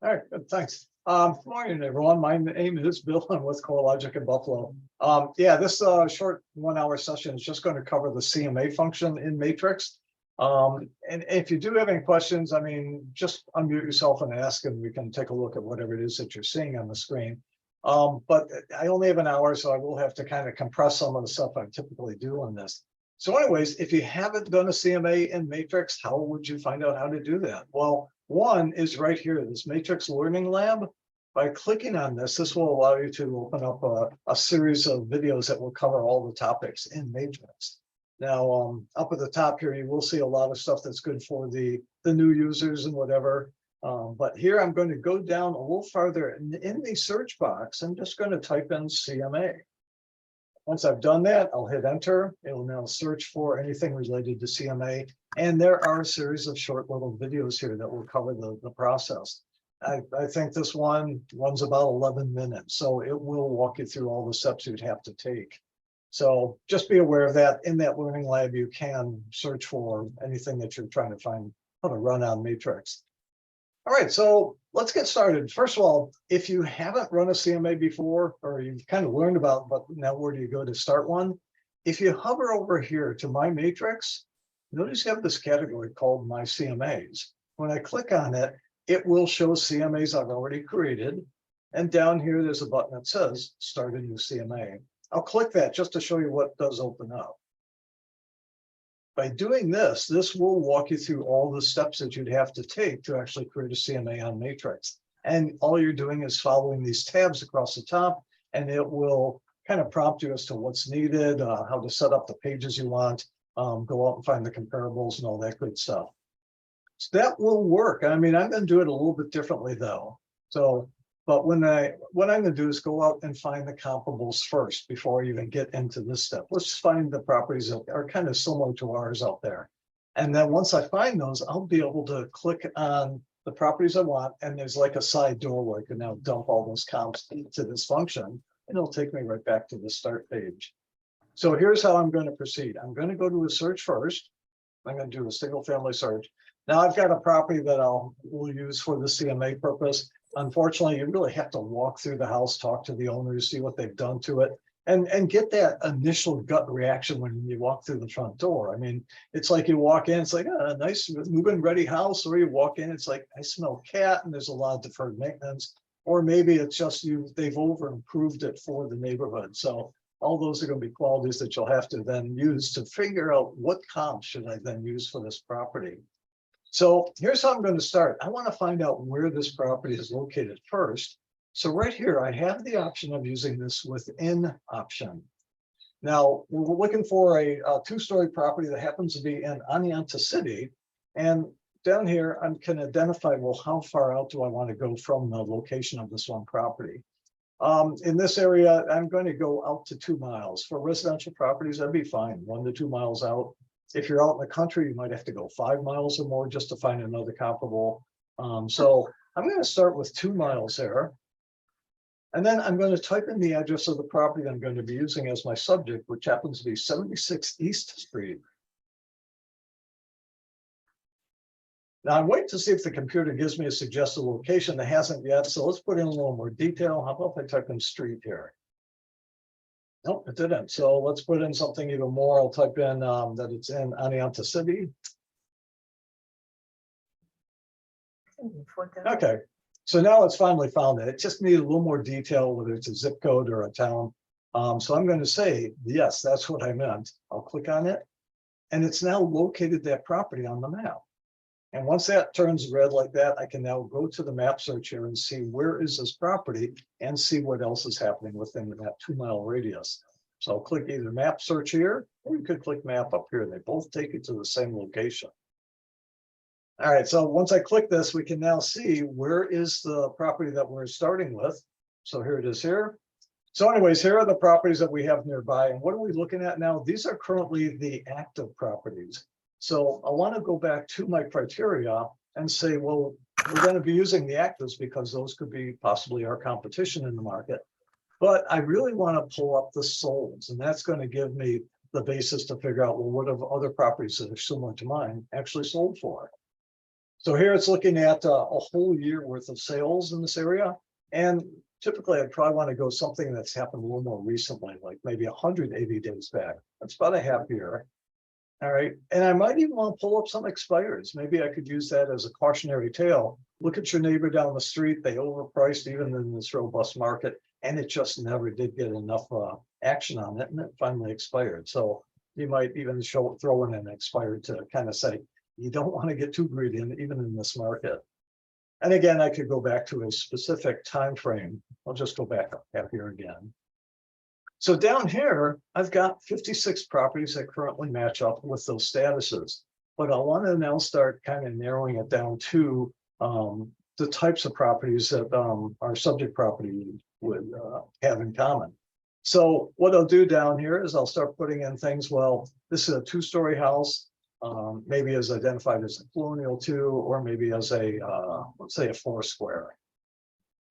All right, good, thanks. Good morning, everyone. My name is Bill. I'm with CoreLogic in Buffalo. Yeah, this short 1 hour session is just going to cover the CMA function in Matrix. And if you do have any questions, I mean, just unmute yourself and ask, and we can take a look at whatever it is that you're seeing on the screen. But I only have an hour, so I will have to kind of compress some of the stuff I typically do on this. So anyways, if you haven't done a CMA in Matrix, how would you find out how to do that? Well, one is right here, this Matrix Learning Lab. By clicking on this, this will allow you to open up a series of videos that will cover all the topics in Matrix. Now, up at the top here, you will see a lot of stuff that's good for the new users and whatever. But here I'm going to go down a little farther in the search box. I'm just going to type in CMA. Once I've done that, I'll hit enter. It will now search for anything related to CMA. And there are a series of short little videos here that will cover the process. I think this one runs about 11 minutes, so it will walk you through all the steps you'd have to take. So just be aware of that. In that learning lab, you can search for anything that you're trying to find how to run on Matrix. All right, so let's get started. First of all, if you haven't run a CMA before, or you've kind of learned about, but now where do you go to start one? If you hover over here to My Matrix, notice you have this category called My CMAs. When I click on it, it will show CMAs I've already created. And down here, there's a button that says Start a New CMA. I'll click that just to show you what does open up. By doing this, this will walk you through all the steps that you'd have to take to actually create a CMA on Matrix. And all you're doing is following these tabs across the top, and it will kind of prompt you as to what's needed, how to set up the pages you want, go out and find the comparables and all that good stuff. So that will work. I mean, I'm going to do it a little bit differently though. But what I'm going to do is go out and find the comparables first before I even get into this step. Let's find the properties that are kind of similar to ours out there. And then once I find those, I'll be able to click on the properties I want. And there's like a side door where I can now dump all those comps into this function, and it'll take me right back to the start page. So here's how I'm going to proceed. I'm going to go to a search first. I'm going to do a single family search. Now I've got a property that will use for the CMA purpose. Unfortunately, you really have to walk through the house, talk to the owners, see what they've done to it, and get that initial gut reaction when you walk through the front door. I mean, it's like you walk in, it's like a nice move-in ready house, or you walk in, it's like, I smell cat, and there's a lot of deferred maintenance, or maybe it's just they've over improved it for the neighborhood. So all those are going to be qualities that you'll have to then use to figure out what comps should I then use for this property. So here's how I'm going to start. I want to find out where this property is located first. So right here, I have the option of using this within option. Now, we're looking for a two-story property that happens to be in Oneonta City. And down here, I can identify, well, how far out do I want to go from the location of this one property? In this area, I'm going to go out to 2 miles. For residential properties, that'd be fine, 1 to 2 miles out. If you're out in the country, you might have to go 5 miles or more just to find another comparable. So I'm going to start with 2 miles there. And then I'm going to type in the address of the property that I'm going to be using as my subject, which happens to be 76 East Street. Now I'm waiting to see if the computer gives me a suggested location. It hasn't yet. So let's put in a little more detail. How about if I type in street here? Nope, it didn't. So let's put in something even more. I'll type in that it's in Oneonta City. Okay, so now it's finally found it. It just needed a little more detail, whether it's a zip code or a town. So I'm going to say, yes, that's what I meant. I'll click on it. And it's now located that property on the map. And once that turns red like that, I can now go to the map search here and see where is this property and see what else is happening within that 2 mile radius. So I'll click either map search here, or you could click map up here. They both take you to the same location. All right, so once I click this, we can now see where is the property that we're starting with. So here it is here. So anyways, here are the properties that we have nearby. And what are we looking at now? These are currently the active properties. So I want to go back to my criteria and say, well, we're going to be using the actives because those could be possibly our competition in the market. But I really want to pull up the solds, and that's going to give me the basis to figure out, well, what have other properties that are similar to mine actually sold for? So here it's looking at a whole year worth of sales in this area. And typically I'd probably want to go something that's happened a little more recently, like maybe 180 days back. That's about a half year. All right. And I might even want to pull up some expires. Maybe I could use that as a cautionary tale. Look at your neighbor down the street. They overpriced even in this robust market, and it just never did get enough action on it, and it finally expired. So you might even throw in an expired to kind of say, you don't want to get too greedy even in this market. And again, I could go back to a specific time frame. I'll just go back up here again. So down here, I've got 56 properties that currently match up with those statuses, but I want to now start kind of narrowing it down to the types of properties that our subject property would have in common. So what I'll do down here is I'll start putting in things. Well, this is a 2-story house, maybe as identified as a colonial 2, or maybe as a let's say a 4 square.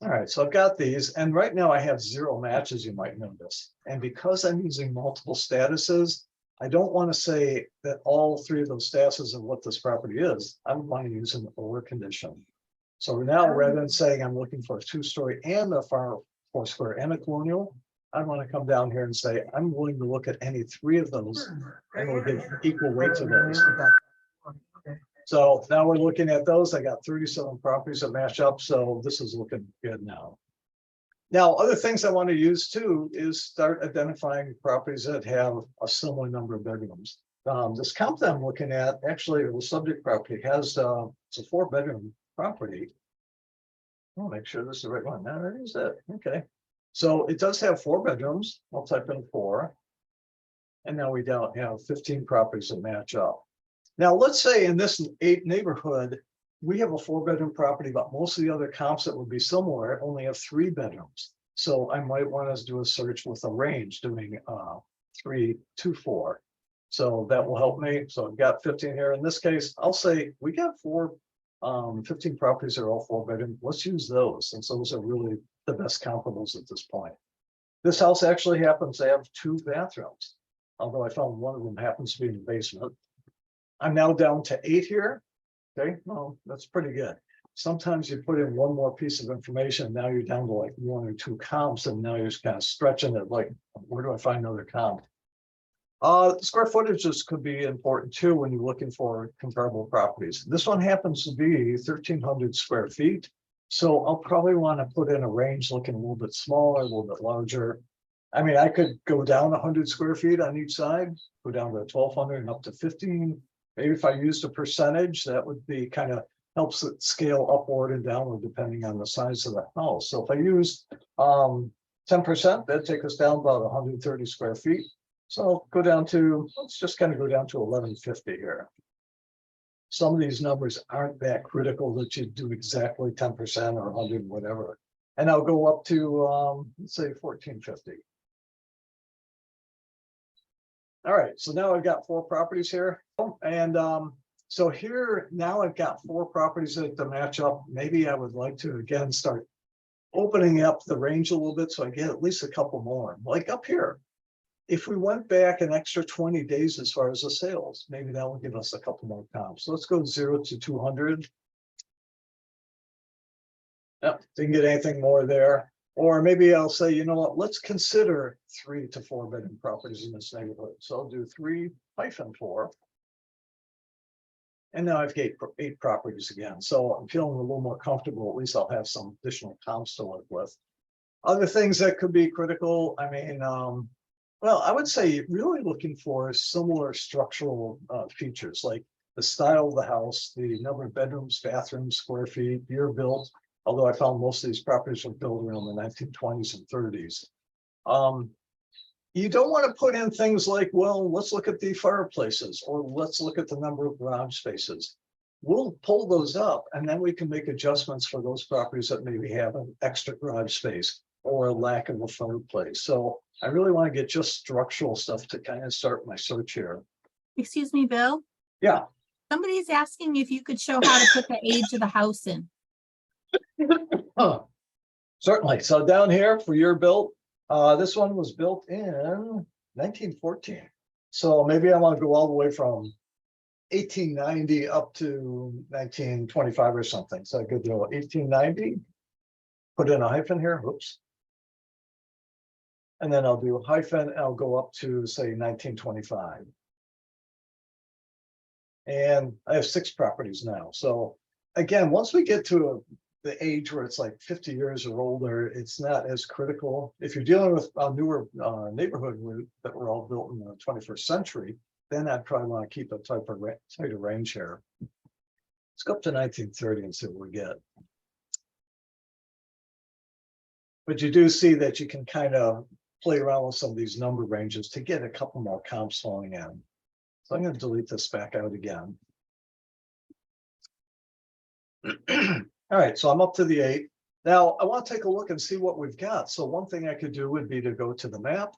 All right, so I've got these, and right now I have 0 matches, you might notice. And because I'm using multiple statuses, I don't want to say that all 3 of those statuses are what this property is. I want to use an or condition. So now, rather than saying I'm looking for a 2-story and a 4 square and a colonial, I want to come down here and say I'm willing to look at any 3 of those, and we'll give equal weight to those. So now we're looking at those. I got 37 properties that match up. So this is looking good now. Now, other things I want to use too is start identifying properties that have a similar number of bedrooms. This comp that I'm looking at, actually, the subject property has it's a 4-bedroom property. I'll make sure this is the right one. Now that is it. Okay. So it does have 4 bedrooms. I'll type in 4. And now we don't have 15 properties that match up. Now, let's say in this neighborhood, we have a 4-bedroom property, but most of the other comps that would be similar only have 3 bedrooms. So I might want to do a search with a range doing 3 to 4. So that will help me. So I've got 15 here. In this case, I'll say we got 15 properties that are all 4-bedroom. Let's use those, since those are really the best comparables at this point. This house actually happens to have 2 bathrooms, although I found one of them happens to be in the basement. I'm now down to 8 here. Okay, well, that's pretty good. Sometimes you put in one more piece of information, now you're down to like 1 or 2 comps, and now you're just kind of stretching it like, where do I find another comp? Square footages could be important too when you're looking for comparable properties. This one happens to be 1,300 square feet. So I'll probably want to put in a range looking a little bit smaller, a little bit larger. I mean, I could go down 100 square feet on each side, go down to 1,200 and up to 15. Maybe if I used a percentage, that would be kind of helps it scale upward and downward depending on the size of the house. So if I used 10%, that'd take us down about 130 square feet. So I'll go down to, let's just kind of go down to 1,150 here. Some of these numbers aren't that critical that you do exactly 10% or 100, whatever. And I'll go up to, let's say 1,450. All right, so now I've got 4 properties here. And so here, now I've got 4 properties that match up. Maybe I would like to, again, start opening up the range a little bit so I get at least a couple more. Like up here, if we went back an extra 20 days as far as the sales, maybe that will give us a couple more comps. So let's go 0 to 200. Yep, didn't get anything more there. Or maybe I'll say, you know what, let's consider 3 to 4 bedroom properties in this neighborhood. So I'll do 3-4. And now I've got 8 properties again. So I'm feeling a little more comfortable. At least I'll have some additional comps to work with. Other things that could be critical, I mean, well, I would say really looking for similar structural features, like the style of the house, the number of bedrooms, bathrooms, square feet, year built. Although I found most of these properties were built around the 1920s and 30s. You don't want to put in things like, well, let's look at the fireplaces, or let's look at the number of garage spaces. We'll pull those up, and then we can make adjustments for those properties that maybe have an extra garage space or a lack of a fireplace. So I really want to get just structural stuff to kind of start my search here. Excuse me, Bill? Yeah. Somebody's asking if you could show how to put the age of the house in. Certainly. So down here for year built, this one was built in 1914. So maybe I want to go all the way from 1890 up to 1925 or something. So I could do 1890, put in a hyphen here, whoops. And then I'll do a hyphen, I'll go up to say 1925. And I have 6 properties now. So again, once we get to the age where it's like 50 years or older, it's not as critical. If you're dealing with a newer neighborhood that were all built in the 21st century, then I'd probably want to keep a tighter range here. Let's go up to 1930 and see what we get. But you do see that you can kind of play around with some of these number ranges to get a couple more comps falling in. So I'm going to delete this back out again. All right, so I'm up to the 8. Now I want to take a look and see what we've got. So one thing I could do would be to go to the map,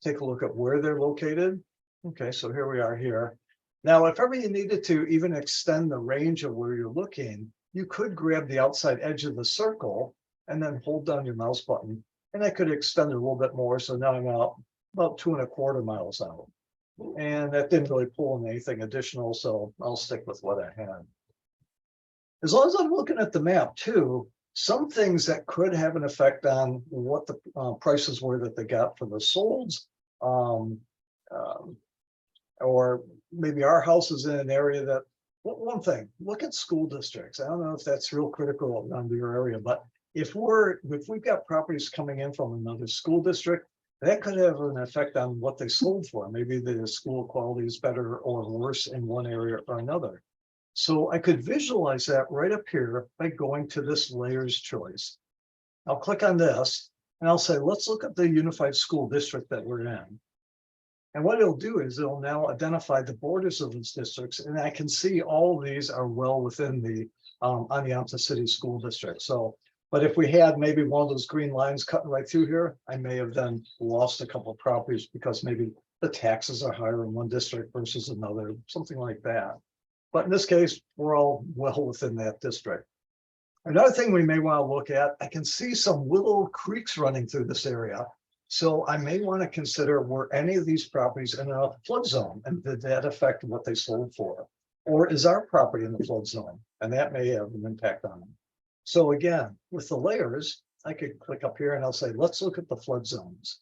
take a look at where they're located. Okay, so here we are here. Now, if ever you needed to even extend the range of where you're looking, you could grab the outside edge of the circle and then hold down your mouse button. And I could extend it a little bit more. So now I'm out about 2¼ miles out. And that didn't really pull in anything additional, so I'll stick with what I had. As long as I'm looking at the map too, some things that could have an effect on what the prices were that they got for the solds, or maybe our house is in an area that, one thing, look at school districts. I don't know if that's real critical under your area, but if we've got properties coming in from another school district, that could have an effect on what they sold for. Maybe the school quality is better or worse in one area or another. So I could visualize that right up here by going to this layers choice. I'll click on this and I'll say, let's look at the unified school district that we're in. And what it'll do is it'll now identify the borders of these districts. And I can see all of these are well within the Oneonta City School District. So, but if we had maybe one of those green lines cutting right through here, I may have then lost a couple of properties because maybe the taxes are higher in one district versus another, something like that. But in this case, we're all well within that district. Another thing we may want to look at, I can see some little creeks running through this area. So I may want to consider, were any of these properties in a flood zone, and did that affect what they sold for? Or is our property in the flood zone? And that may have an impact on them. So again, with the layers, I could click up here and I'll say, let's look at the flood zones.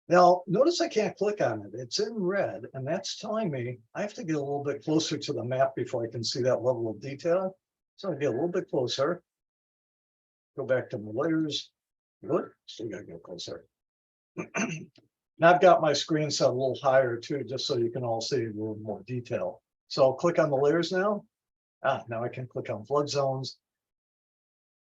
Now, notice I can't click on it. It's in red, and that's telling me I have to get a little bit closer to the map before I can see that level of detail. So I get a little bit closer. Go back to my layers. Good. Still gotta get closer. Now I've got my screen set a little higher too, just so you can all see a little more detail. So I'll click on the layers now. Now I can click on flood zones.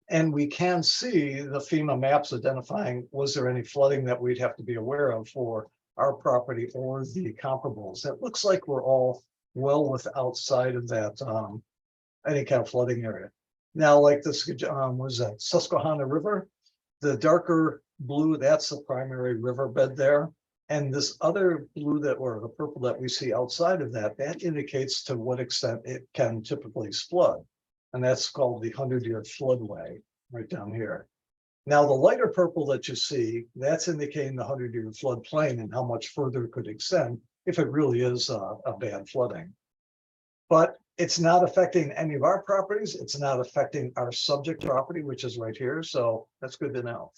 And we can see the FEMA maps identifying, was there any flooding that we'd have to be aware of for our property or the comparables? It looks like we're all well outside of that any kind of flooding area. Now, like this, was that Susquehanna River? The darker blue, that's the primary riverbed there. And this other blue or the purple that we see outside of that, that indicates to what extent it can typically flood. And that's called the 100-year floodway right down here. Now, the lighter purple that you see, that's indicating the 100-year floodplain and how much further it could extend if it really is a bad flooding. But it's not affecting any of our properties. It's not affecting our subject property, which is right here. So that's good to know.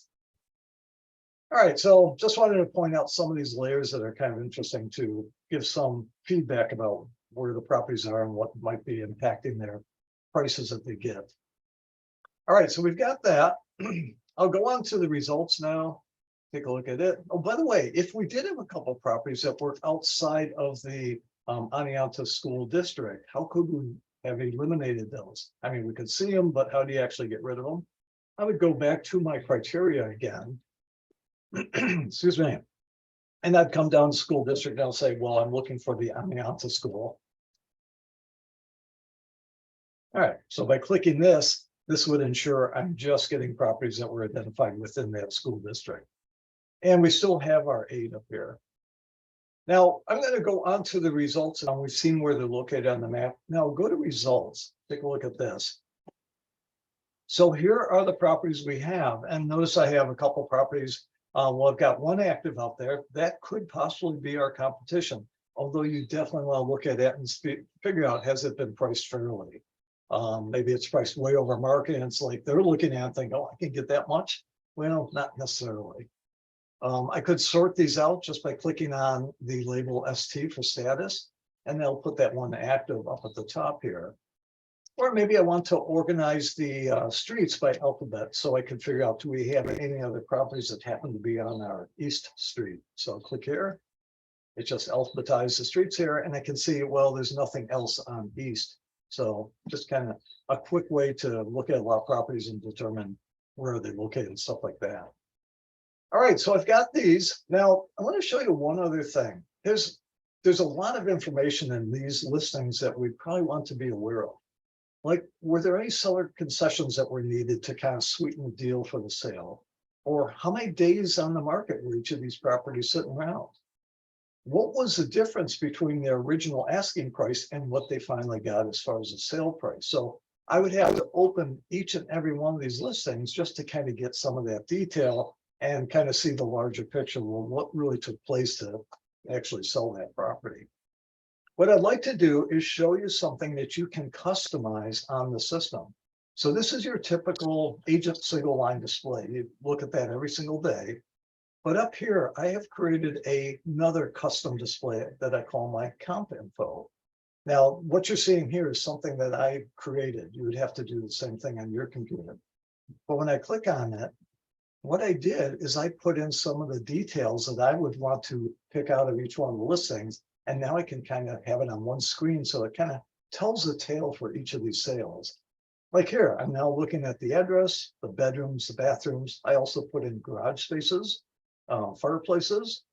All right, so just wanted to point out some of these layers that are kind of interesting to give some feedback about where the properties are and what might be impacting their prices that they get. All right, so we've got that. I'll go on to the results now. Take a look at it. Oh, by the way, if we did have a couple of properties that were outside of the Oneonta School District, how could we have eliminated those? I mean, we could see them, but how do you actually get rid of them? I would go back to my criteria again. Excuse me. And I'd come down to school district and I'll say, well, I'm looking for the Oneonta school. All right, so by clicking this, this would ensure I'm just getting properties that were identified within that school district. And we still have our 8 up here. Now, I'm going to go on to the results, and we've seen where they're located on the map. Now, go to results. Take a look at this. So here are the properties we have. And notice I have a couple properties. Well, I've got one active out there. That could possibly be our competition. although you definitely want to look at it and figure out, has it been priced fairly? Maybe it's priced way over market and it's like they're looking at it and think, oh, I can get that much. Well, not necessarily. I could sort these out just by clicking on the label ST for status, and they'll put that one active up at the top here. Or maybe I want to organize the streets by alphabet so I can figure out, do we have any other properties that happen to be on our East Street? So I'll click here. It just alphabetized the streets here, and I can see, well, there's nothing else on East. So just kind of a quick way to look at a lot of properties and determine where they're located and stuff like that. All right, so I've got these. Now I want to show you one other thing. There's a lot of information in these listings that we probably want to be aware of. Like, were there any seller concessions that were needed to kind of sweeten the deal for the sale? Or how many days on the market were each of these properties sitting around? What was the difference between their original asking price and what they finally got as far as the sale price? So I would have to open each and every one of these listings just to kind of get some of that detail and kind of see the larger picture of what really took place to actually sell that property. What I'd like to do is show you something that you can customize on the system. So this is your typical agent single line display. You look at that every single day. But up here, I have created another custom display that I call my comp info. Now, what you're seeing here is something that I created. You would have to do the same thing on your computer. But when I click on it, what I did is I put in some of the details that I would want to pick out of each one of the listings. And now I can kind of have it on one screen. So it kind of tells the tale for each of these sales. Like here, I'm now looking at the address, the bedrooms, the bathrooms. I also put in garage spaces, fireplaces,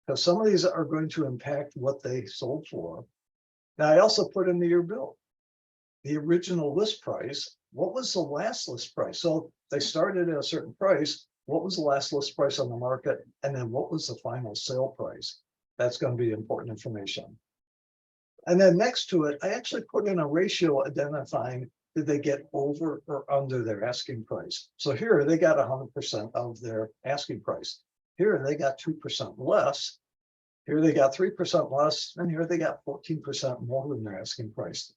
because some of these are going to impact what they sold for. Now, I also put in the year bill, the original list price. What was the last list price? So they started at a certain price. What was the last list price on the market? And then what was the final sale price? That's going to be important information. And then next to it, I actually put in a ratio identifying, did they get over or under their asking price? So here they got 100% of their asking price. Here they got 2% less. Here they got 3% less. And here they got 14% more than their asking price.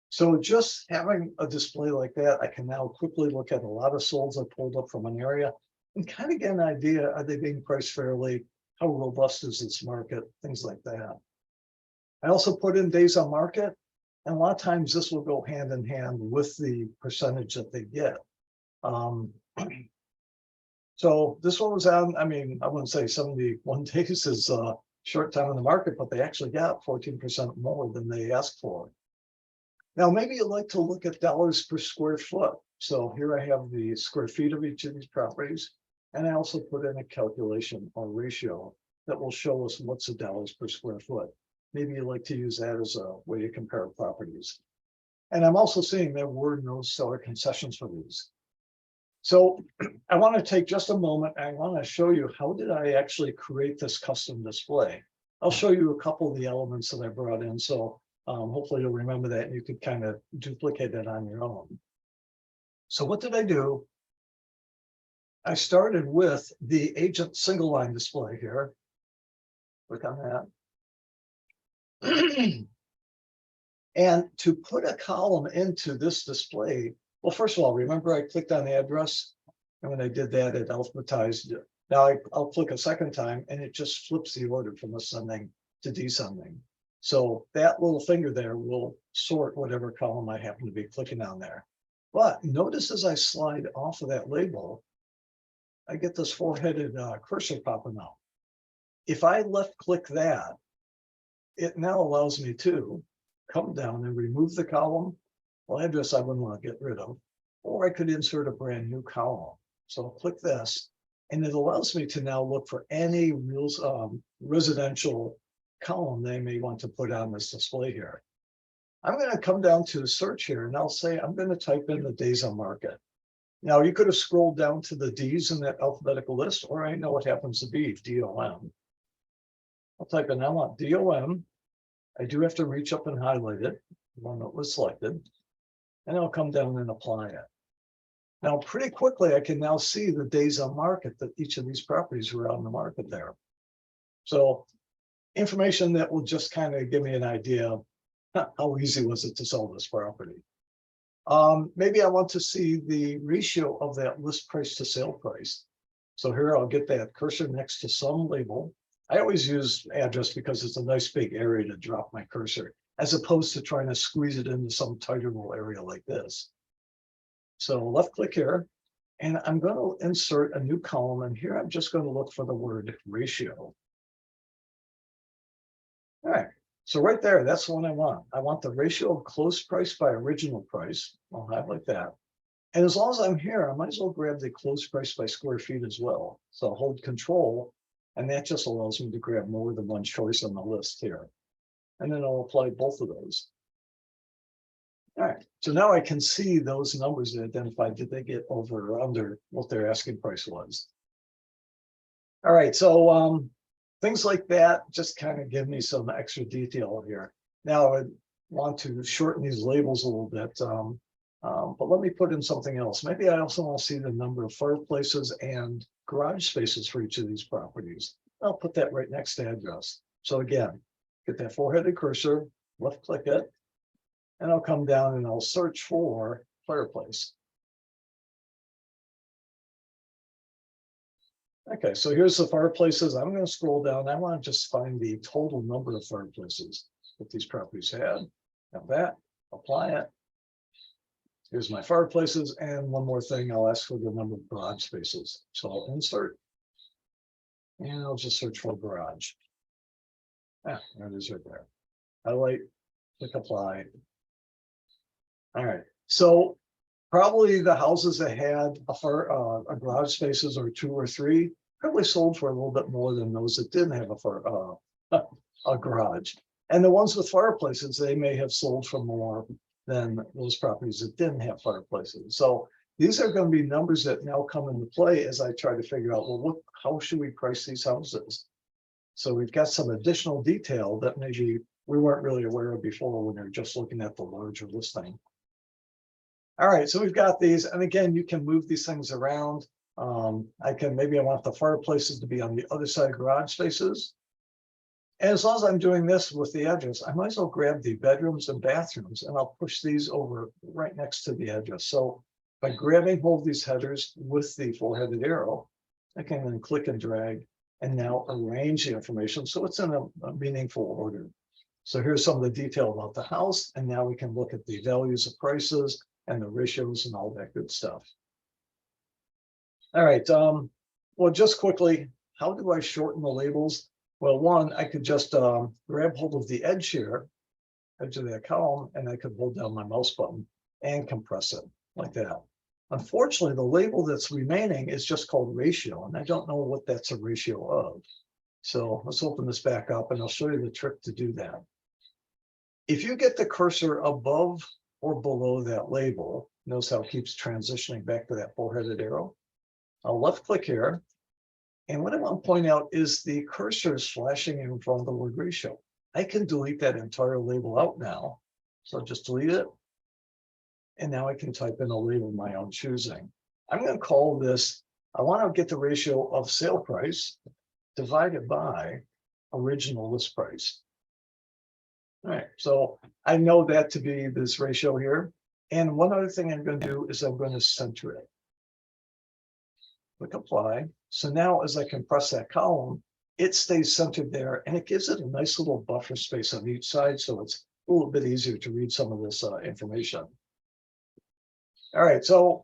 So just having a display like that, I can now quickly look at a lot of solds I pulled up from an area and kind of get an idea, are they being priced fairly? How robust is this market? Things like that. I also put in days on market, and a lot of times this will go hand in hand with the percentage that they get. So this one was on, I mean, I wouldn't say 71 days is a short time in the market, but they actually got 14% more than they asked for. Now, maybe you'd like to look at dollars per square foot. So here I have the square feet of each of these properties. And I also put in a calculation or ratio that will show us what's the dollars per square foot. Maybe you'd like to use that as a way to compare properties. And I'm also seeing there were no seller concessions for these. So I want to take just a moment and I want to show you, how did I actually create this custom display? I'll show you a couple of the elements that I brought in. So hopefully you'll remember that and you could kind of duplicate that on your own. So what did I do? I started with the agent single line display here. Click on that. And to put a column into this display, well, first of all, remember I clicked on the address, and when I did that, it alphabetized it. Now I'll click a second time and it just flips the order from ascending to descending. So that little finger there will sort whatever column I happen to be clicking on there. But notice as I slide off of that label, I get this four-headed cursor popping out. If I left click that, it now allows me to come down and remove the column. Well, address I wouldn't want to get rid of, or I could insert a brand new column. So I'll click this, and it allows me to now look for any residential column they may want to put on this display here. I'm going to come down to search here, and I'll say I'm going to type in the days on market. Now, you could have scrolled down to the D's in that alphabetical list, or I know what happens to be DOM. I'll type in, I want DOM. I do have to reach up and highlight it, the one that was selected, and I'll come down and apply it. Now, pretty quickly, I can now see the days on market that each of these properties were on the market there. So information that will just kind of give me an idea of how easy was it to sell this property. Maybe I want to see the ratio of that list price to sale price. So here I'll get that cursor next to some label. I always use address because it's a nice big area to drop my cursor, as opposed to trying to squeeze it into some tighter little area like this. So left click here, and I'm going to insert a new column, and here I'm just going to look for the word ratio. All right, so right there, that's the one I want. I want the ratio of closed price by original price. I'll have like that. And as long as I'm here, I might as well grab the closed price by square feet as well. So I'll hold control, and that just allows me to grab more than one choice on the list here. And then I'll apply both of those. All right, so now I can see those numbers that identified, did they get over or under what their asking price was? All right, so things like that just kind of give me some extra detail here. Now I want to shorten these labels a little bit, but let me put in something else. Maybe I also want to see the number of fireplaces and garage spaces for each of these properties. I'll put that right next to address. So again, get that four-headed cursor, left click it, and I'll come down and I'll search for fireplace. Okay, so here's the fireplaces. I'm going to scroll down. I want to just find the total number of fireplaces that these properties had. Have that, apply it. Here's my fireplaces. And one more thing, I'll ask for the number of garage spaces. So I'll insert, and I'll just search for garage. Ah, there it is right there. Highlight, click apply. All right, so probably the houses that had a garage spaces or two or three probably sold for a little bit more than those that didn't have a garage. And the ones with fireplaces, they may have sold for more than those properties that didn't have fireplaces. So these are going to be numbers that now come into play as I try to figure out, well, how should we price these houses? So we've got some additional detail that maybe we weren't really aware of before when they're just looking at the larger listing. All right, so we've got these, and again, you can move these things around. Maybe I want the fireplaces to be on the other side of garage spaces. And as long as I'm doing this with the address, I might as well grab the bedrooms and bathrooms, and I'll push these over right next to the address. So by grabbing hold of these headers with the four-headed arrow, I can then click and drag and now arrange the information so it's in a meaningful order. So here's some of the detail about the house, and now we can look at the values of prices and the ratios and all that good stuff. All right, well, just quickly, how do I shorten the labels? Well, one, I could just grab hold of the edge here, edge of that column, and I could hold down my mouse button and compress it like that. Unfortunately, the label that's remaining is just called ratio, and I don't know what that's a ratio of. So let's open this back up, and I'll show you the trick to do that. If you get the cursor above or below that label, notice how it keeps transitioning back to that four-headed arrow. I'll left click here. And what I want to point out is the cursor is flashing in front of the word ratio. I can delete that entire label out now. So just delete it. And now I can type in a label of my own choosing. I'm going to call this, I want to get the ratio of sale price divided by original list price. All right, so I know that to be this ratio here. And one other thing I'm going to do is I'm going to center it. Click apply. So now as I compress that column, it stays centered there, and it gives it a nice little buffer space on each side. So it's a little bit easier to read some of this information. All right, so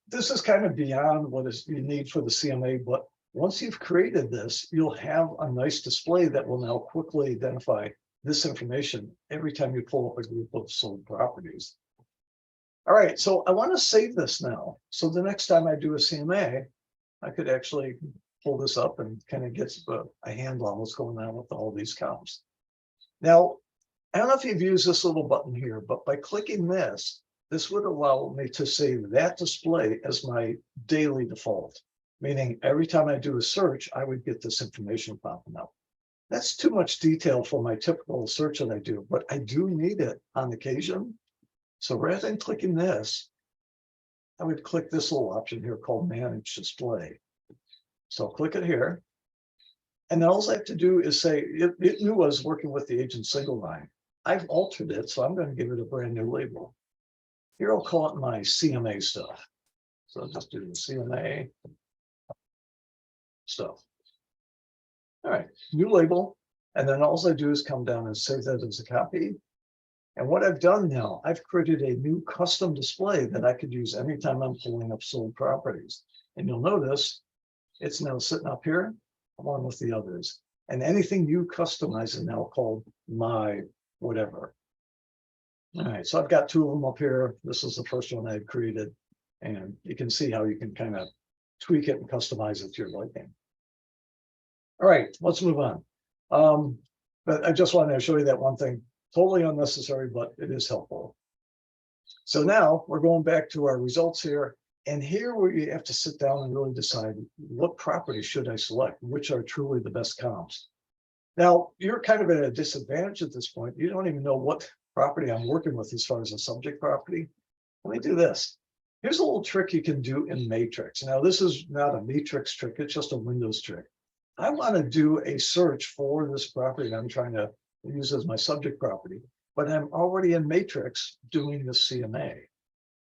this is kind of beyond what you need for the CMA, but once you've created this, you'll have a nice display that will now quickly identify this information every time you pull up a group of sold properties. All right, so I want to save this now. So the next time I do a CMA, I could actually pull this up and kind of get a handle on what's going on with all these columns. Now, I don't know if you've used this little button here, but by clicking this, this would allow me to save that display as my daily default, meaning every time I do a search, I would get this information popping up. That's too much detail for my typical search that I do, but I do need it on occasion. So rather than clicking this, I would click this little option here called Manage Display. So I'll click it here. And then all I have to do is say, it knew I was working with the agent single line. I've altered it, so I'm going to give it a brand new label. Here, I'll call it my CMA stuff. So I'll just do the CMA stuff. All right, new label. And then all I do is come down and save that as a copy. And what I've done now, I've created a new custom display that I could use anytime I'm pulling up sold properties. And you'll notice it's now sitting up here along with the others. And anything you customize is now called my whatever. All right, so I've got two of them up here. This is the first one I had created. And you can see how you can kind of tweak it and customize it to your liking. All right, let's move on. But I just wanted to show you that one thing, totally unnecessary, but it is helpful. So now we're going back to our results here. And here where you have to sit down and really decide what property should I select, which are truly the best comps. Now, you're kind of at a disadvantage at this point. You don't even know what property I'm working with as far as a subject property. Let me do this. Here's a little trick you can do in Matrix. Now, this is not a Matrix trick, it's just a Windows trick. I want to do a search for this property that I'm trying to use as my subject property, but I'm already in Matrix doing the CMA.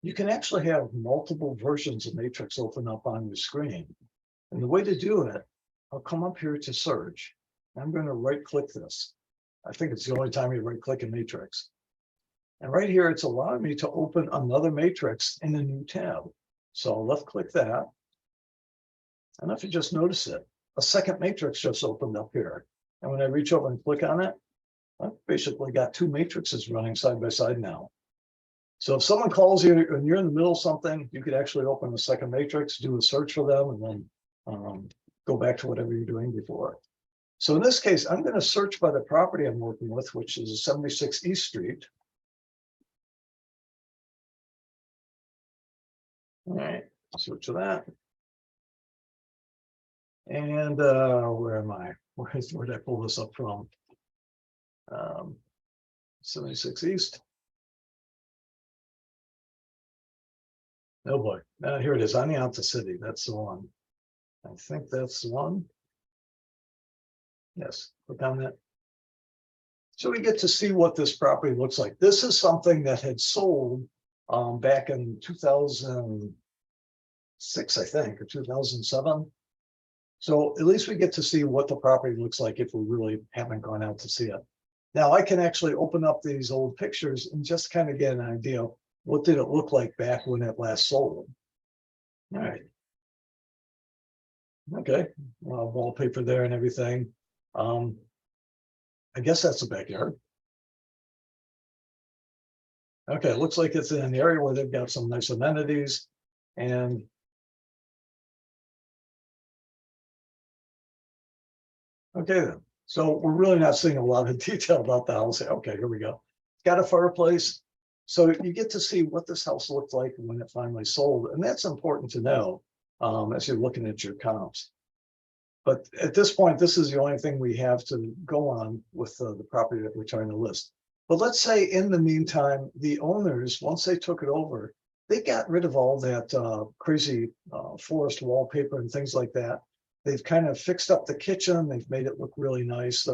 You can actually have multiple versions of Matrix open up on your screen. And the way to do it, I'll come up here to search. I'm going to right click this. I think it's the only time you right click in Matrix. And right here, it's allowing me to open another Matrix in a new tab. So I'll left click that. And if you just notice it, a second Matrix just opened up here. And when I reach over and click on it, I've basically got two matrices running side by side now. So if someone calls you and you're in the middle of something, you could actually open a second matrix, do a search for them, and then go back to whatever you're doing before. So in this case, I'm going to search by the property I'm working with, which is 76 East Street. All right, search for that. And where am I? Where did I pull this up from? 76 East. Oh boy, here it is, on the out the city. That's the one. I think that's the one. Yes, click on that. So we get to see what this property looks like. This is something that had sold back in 2006, I think, or 2007. So at least we get to see what the property looks like if we really haven't gone out to see it. Now I can actually open up these old pictures and just kind of get an idea of what did it look like back when it last sold. All right. Okay, wallpaper there and everything. I guess that's the backyard. Okay, it looks like it's in an area where they've got some nice amenities. And okay, then. So we're really not seeing a lot of detail about the house. Okay, here we go. It's got a fireplace. So you get to see what this house looked like when it finally sold. And that's important to know as you're looking at your comps. But at this point, this is the only thing we have to go on with the property that we're trying to list. But let's say in the meantime, the owners, once they took it over, they got rid of all that crazy forest wallpaper and things like that. They've kind of fixed up the kitchen. They've made it look really nice.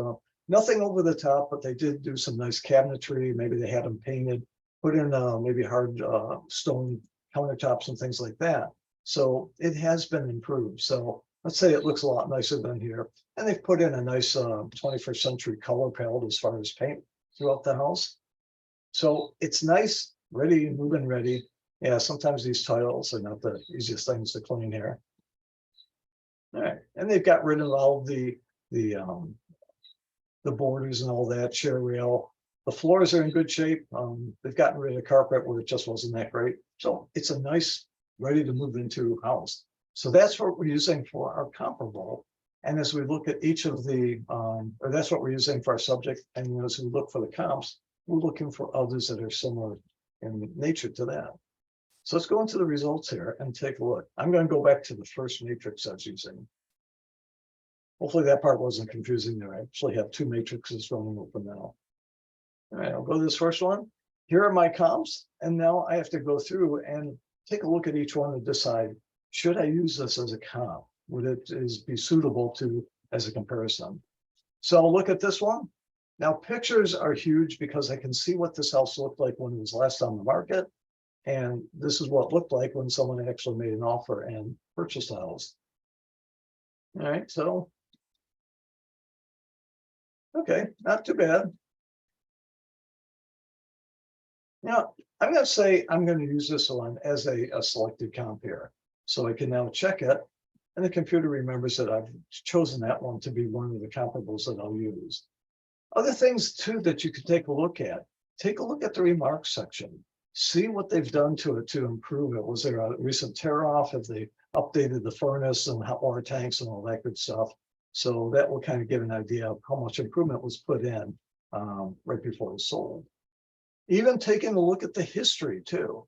Nothing over the top, but they did do some nice cabinetry. Maybe they had them painted, put in maybe hard stone countertops and things like that. So it has been improved. So let's say it looks a lot nicer than here. And they've put in a nice 21st century color palette as far as paint throughout the house. So it's nice, ready, move-in ready. Yeah, sometimes these tiles are not the easiest things to clean here. All right, and they've got rid of all the borders and all that, chair rail. The floors are in good shape. They've gotten rid of the carpet where it just wasn't that great. So it's a nice, ready to move into house. So that's what we're using for our comparable. And as we look at each of the, or that's what we're using for our subject. And as we look for the comps, we're looking for others that are similar in nature to that. So let's go into the results here and take a look. I'm going to go back to the first matrix I was using. Hopefully that part wasn't confusing there. I actually have two matrices running open now. All right, I'll go to this first one. Here are my comps. And now I have to go through and take a look at each one and decide, should I use this as a comp? Would it be suitable to as a comparison. So I'll look at this one. Now, pictures are huge because I can see what this house looked like when it was last on the market. And this is what it looked like when someone actually made an offer and purchased the house. All right, so. Okay, not too bad. Now, I'm going to say I'm going to use this one as a selected comp here. So I can now check it. And the computer remembers that I've chosen that one to be one of the comparables that I'll use. Other things too that you could take a look at. Take a look at the remarks section. See what they've done to it to improve it. Was there a recent tear off? Have they updated the furnace and hot water tanks and all that good stuff? So that will kind of give an idea of how much improvement was put in right before it was sold. Even taking a look at the history too.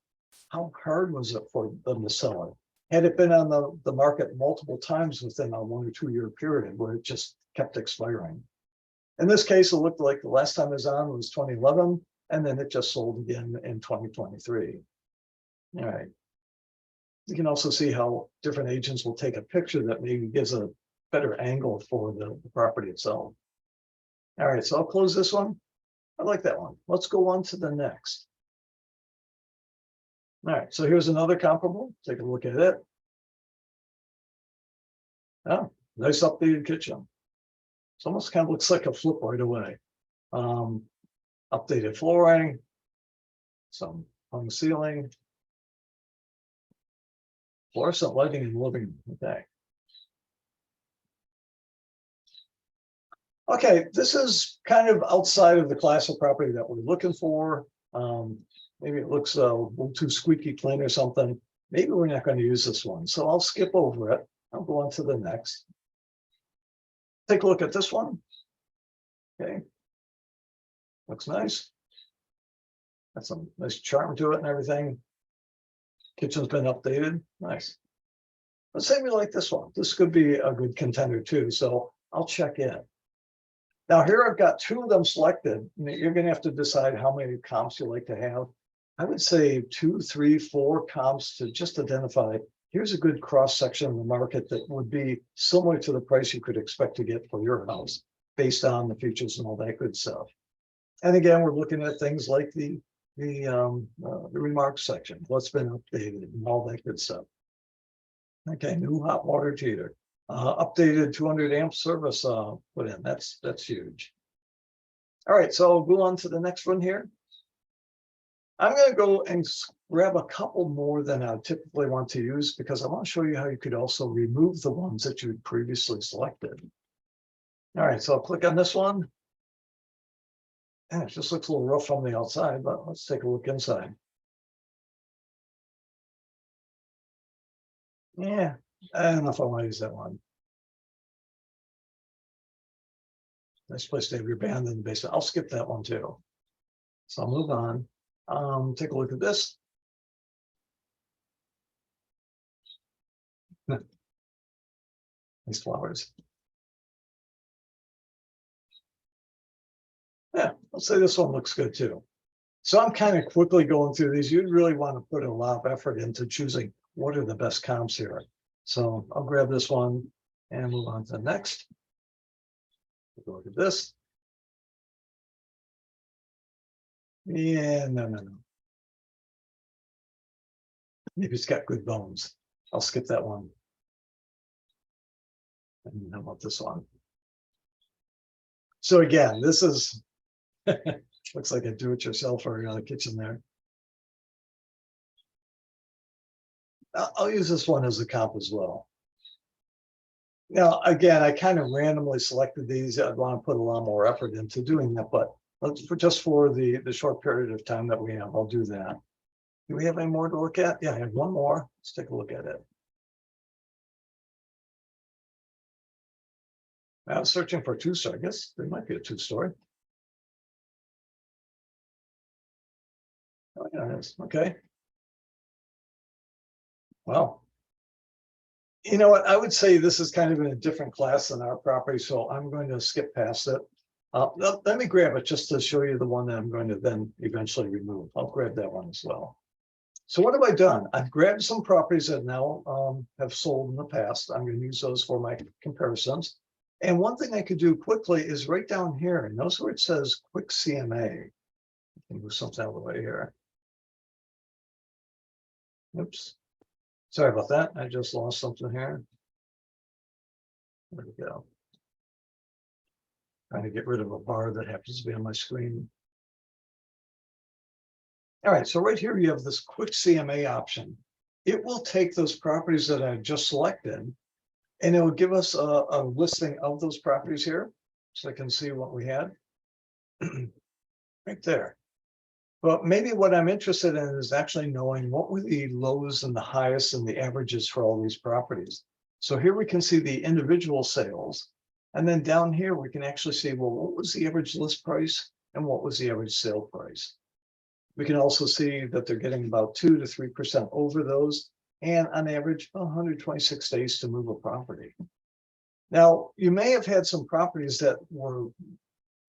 How hard was it for them to sell it? Had it been on the market multiple times within a 1 or 2 year period where it just kept expiring? In this case, it looked like the last time it was on was 2011, and then it just sold again in 2023. All right. You can also see how different agents will take a picture that maybe gives a better angle for the property itself. All right, so I'll close this one. I like that one. Let's go on to the next. All right, so here's another comparable. Take a look at it. Oh, nice updated kitchen. It almost kind of looks like a flip right away. Updated flooring, some hung ceiling, fluorescent lighting in the living room. Okay. Okay, this is kind of outside of the class of property that we're looking for. Maybe it looks a little too squeaky clean or something. Maybe we're not going to use this one. So I'll skip over it. I'll go on to the next. Take a look at this one. Okay. Looks nice. Got some nice charm to it and everything. Kitchen's been updated. Nice. Let's say we like this one. This could be a good contender too. So I'll check in. Now here I've got 2 of them selected. You're going to have to decide how many comps you like to have. I would say 2, 3, 4 comps to just identify. Here's a good cross section of the market that would be similar to the price you could expect to get for your house based on the features and all that good stuff. And again, we're looking at things like the remarks section, what's been updated and all that good stuff. Okay, new hot water heater. Updated 200 amp service put in. That's huge. All right, so I'll go on to the next one here. I'm going to go and grab a couple more than I typically want to use because I want to show you how you could also remove the ones that you previously selected. All right, so I'll click on this one. And it just looks a little rough on the outside, but let's take a look inside. Yeah, I don't know if I want to use that one. Nice place to have your band in the basement. I'll skip that one too. So I'll move on. Take a look at this. Nice flowers. Yeah, let's say this one looks good too. So I'm kind of quickly going through these. You'd really want to put a lot of effort into choosing what are the best comps here. So I'll grab this one and move on to the next. Take a look at this. Yeah, no. Maybe it's got good bones. I'll skip that one. And how about this one? So again, this is looks like a do-it-yourselfer kitchen there. I'll use this one as a comp as well. Now, again, I kind of randomly selected these. I'd want to put a lot more effort into doing that, but just for the short period of time that we have, I'll do that. Do we have any more to look at? Yeah, I have one more. Let's take a look at it. I was searching for a 2-story. I guess there might be a 2-story. Oh, yeah, it is. Okay. Well, you know what? I would say this is kind of in a different class than our property, so I'm going to skip past it. Let me grab it just to show you the one that I'm going to then eventually remove. I'll grab that one as well. So what have I done? I've grabbed some properties that now have sold in the past. I'm going to use those for my comparisons. And one thing I could do quickly is right down here, and notice where it says quick CMA. I can move something out of the way here. Oops. Sorry about that. I just lost something here. There we go. Trying to get rid of a bar that happens to be on my screen. All right, so right here you have this quick CMA option. It will take those properties that I just selected, and it will give us a listing of those properties here, so I can see what we had right there. But maybe what I'm interested in is actually knowing what were the lows and the highest and the averages for all these properties. So here we can see the individual sales. And then down here, we can actually see, well, what was the average list price and what was the average sale price? We can also see that they're getting about 2 to 3% over those, and on average, 126 days to move a property. Now, you may have had some properties that were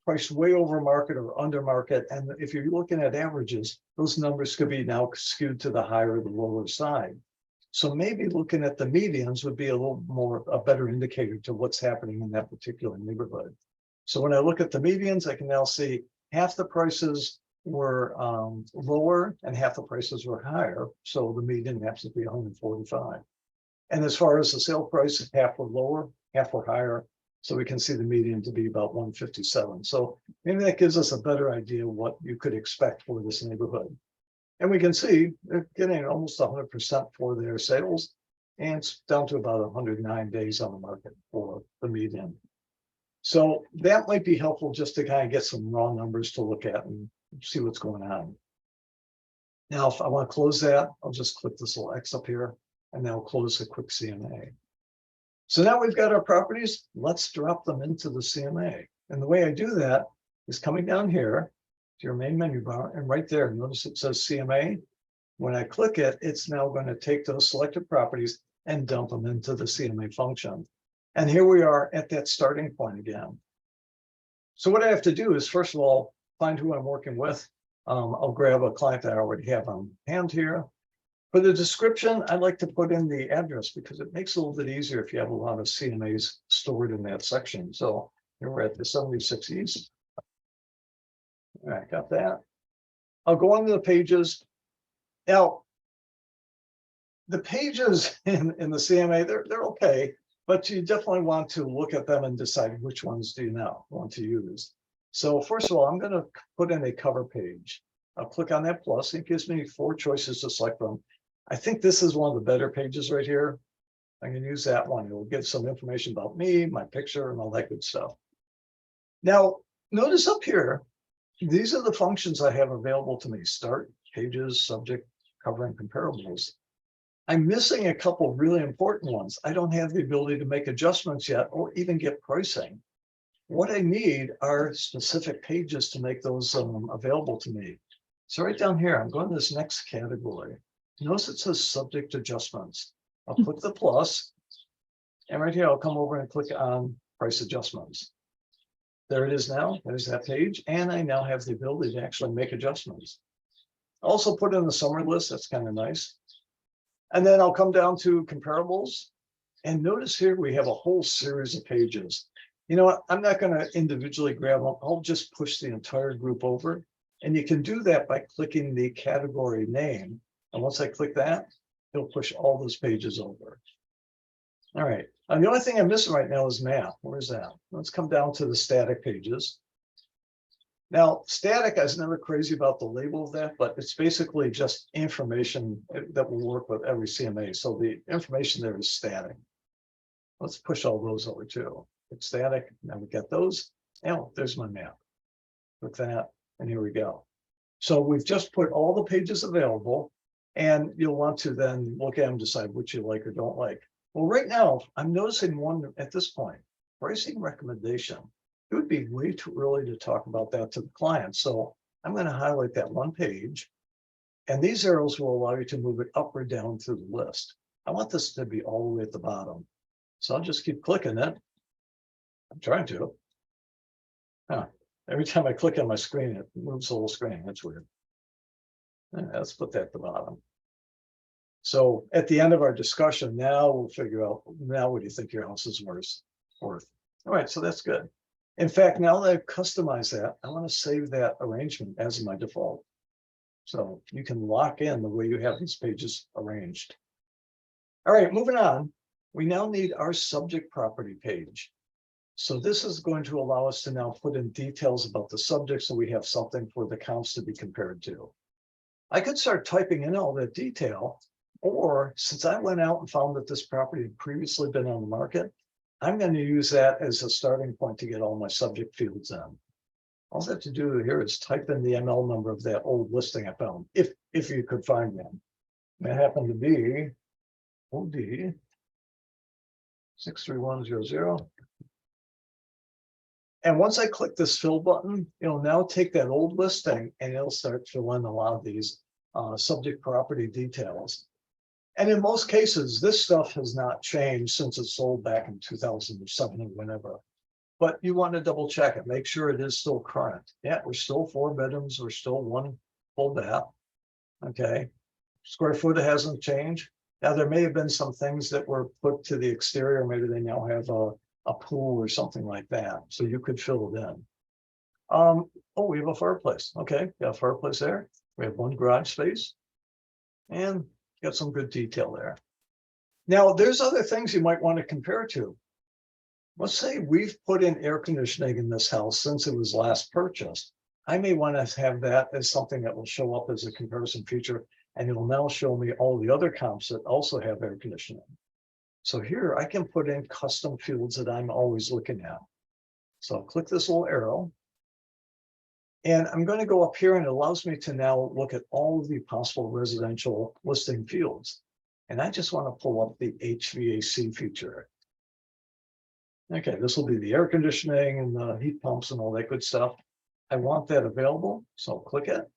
priced way over market or under market. And if you're looking at averages, those numbers could be now skewed to the higher or the lower side. So maybe looking at the medians would be a little more, a better indicator to what's happening in that particular neighborhood. So when I look at the medians, I can now see half the prices were lower and half the prices were higher. So the median happens to be 145. And as far as the sale price, half were lower, half were higher. So we can see the median to be about 157. So maybe that gives us a better idea of what you could expect for this neighborhood. And we can see they're getting almost 100% for their sales, and it's down to about 109 days on the market for the median. So that might be helpful just to kind of get some raw numbers to look at and see what's going on. Now, if I want to close that, I'll just click this little X up here, and then I'll close the quick CMA. So now we've got our properties. Let's drop them into the CMA. And the way I do that is coming down here to your main menu bar, and right there, notice it says CMA. When I click it, it's now going to take those selected properties and dump them into the CMA function. And here we are at that starting point again. So what I have to do is, first of all, find who I'm working with. I'll grab a client that I already have on hand here. For the description, I like to put in the address because it makes it a little bit easier if you have a lot of CMAs stored in that section. So here we're at the 76 East. All right, got that. I'll go on to the pages. Now, the pages in the CMA, they're okay, but you definitely want to look at them and decide which ones do you now want to use. So first of all, I'm going to put in a cover page. I'll click on that plus. It gives me 4 choices to select from. I think this is one of the better pages right here. I can use that one. It will give some information about me, my picture, and all that good stuff. Now, notice up here, these are the functions I have available to me: start, pages, subject, cover, and comparables. I'm missing a couple really important ones. I don't have the ability to make adjustments yet or even get pricing. What I need are specific pages to make those available to me. So right down here, I'm going to this next category. Notice it says subject adjustments. I'll click the plus, and right here, I'll come over and click on price adjustments. There it is now. There's that page, and I now have the ability to actually make adjustments. Also put in the summary list. That's kind of nice. And then I'll come down to comparables, and notice here we have a whole series of pages. You know what? I'm not going to individually grab them. I'll just push the entire group over. And you can do that by clicking the category name. And once I click that, it'll push all those pages over. All right. And the only thing I'm missing right now is math. Where's that? Let's come down to the static pages. Now, static, I was never crazy about the label of that, but it's basically just information that will work with every CMA. So the information there is static. Let's push all those over too. It's static. Now we get those. Oh, there's my map. Click that, and here we go. So we've just put all the pages available, and you'll want to then look at them, decide which you like or don't like. Well, right now, I'm noticing one at this point, pricing recommendation. It would be way too early to talk about that to the client. So I'm going to highlight that one page, and these arrows will allow you to move it up or down through the list. I want this to be all the way at the bottom. So I'll just keep clicking it. I'm trying to. Every time I click on my screen, it moves the whole screen. That's weird. Let's put that at the bottom. So at the end of our discussion, now we'll figure out, now what do you think your house is worth? All right, so that's good. In fact, now that I've customized that, I want to save that arrangement as my default. So you can lock in the way you have these pages arranged. All right, moving on. We now need our subject property page. So this is going to allow us to now put in details about the subject so we have something for the comps to be compared to. I could start typing in all that detail, or since I went out and found that this property had previously been on the market, I'm going to use that as a starting point to get all my subject fields in. All I have to do here is type in the ML number of that old listing I found, if you could find one. That happened to be OD 63100. And once I click this fill button, it'll now take that old listing and it'll start filling a lot of these subject property details. And in most cases, this stuff has not changed since it sold back in 2007 or whenever. But you want to double check it, make sure it is still current. Yeah, we're still 4 bedrooms, we're still 1 full bath. Okay, square foot hasn't changed. Now there may have been some things that were put to the exterior, maybe they now have a pool or something like that, so you could fill it in. Oh, we have a fireplace. Okay, got a fireplace there. We have 1 garage space and got some good detail there. Now there's other things you might want to compare to. Let's say we've put in air conditioning in this house since it was last purchased. I may want to have that as something that will show up as a comparison feature, and it will now show me all the other comps that also have air conditioning. So here I can put in custom fields that I'm always looking at. So I'll click this little arrow. And I'm going to go up here, and it allows me to now look at all of the possible residential listing fields. And I just want to pull up the HVAC feature. Okay, this will be the air conditioning and the heat pumps and all that good stuff. I want that available, so I'll click it.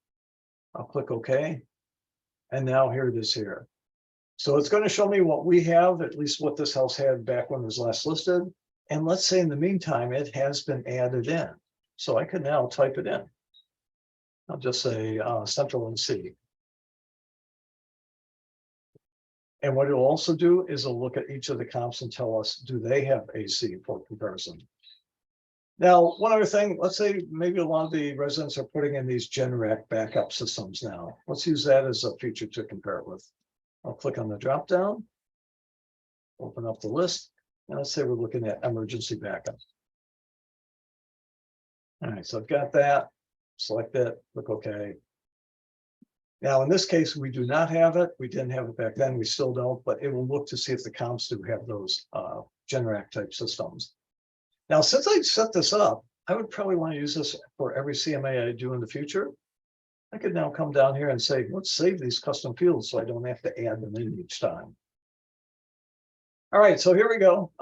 I'll click OK. And now here it is here. So it's going to show me what we have, at least what this house had back when it was last listed. And let's say in the meantime, it has been added in. So I can now type it in. I'll just say Central and C. And what it'll also do is it'll look at each of the comps and tell us, do they have AC for comparison? Now, one other thing, let's say maybe a lot of the residents are putting in these Generac backup systems now. Let's use that as a feature to compare it with. I'll click on the drop down, open up the list, and let's say we're looking at emergency backup. All right, so I've got that, select it, click OK. Now, in this case, we do not have it. We didn't have it back then. We still don't, but it will look to see if the comps do have those Generac type systems. Now, since I set this up, I would probably want to use this for every CMA I do in the future. I could now come down here and say, let's save these custom fields so I don't have to add them in each time. All right, so here we go.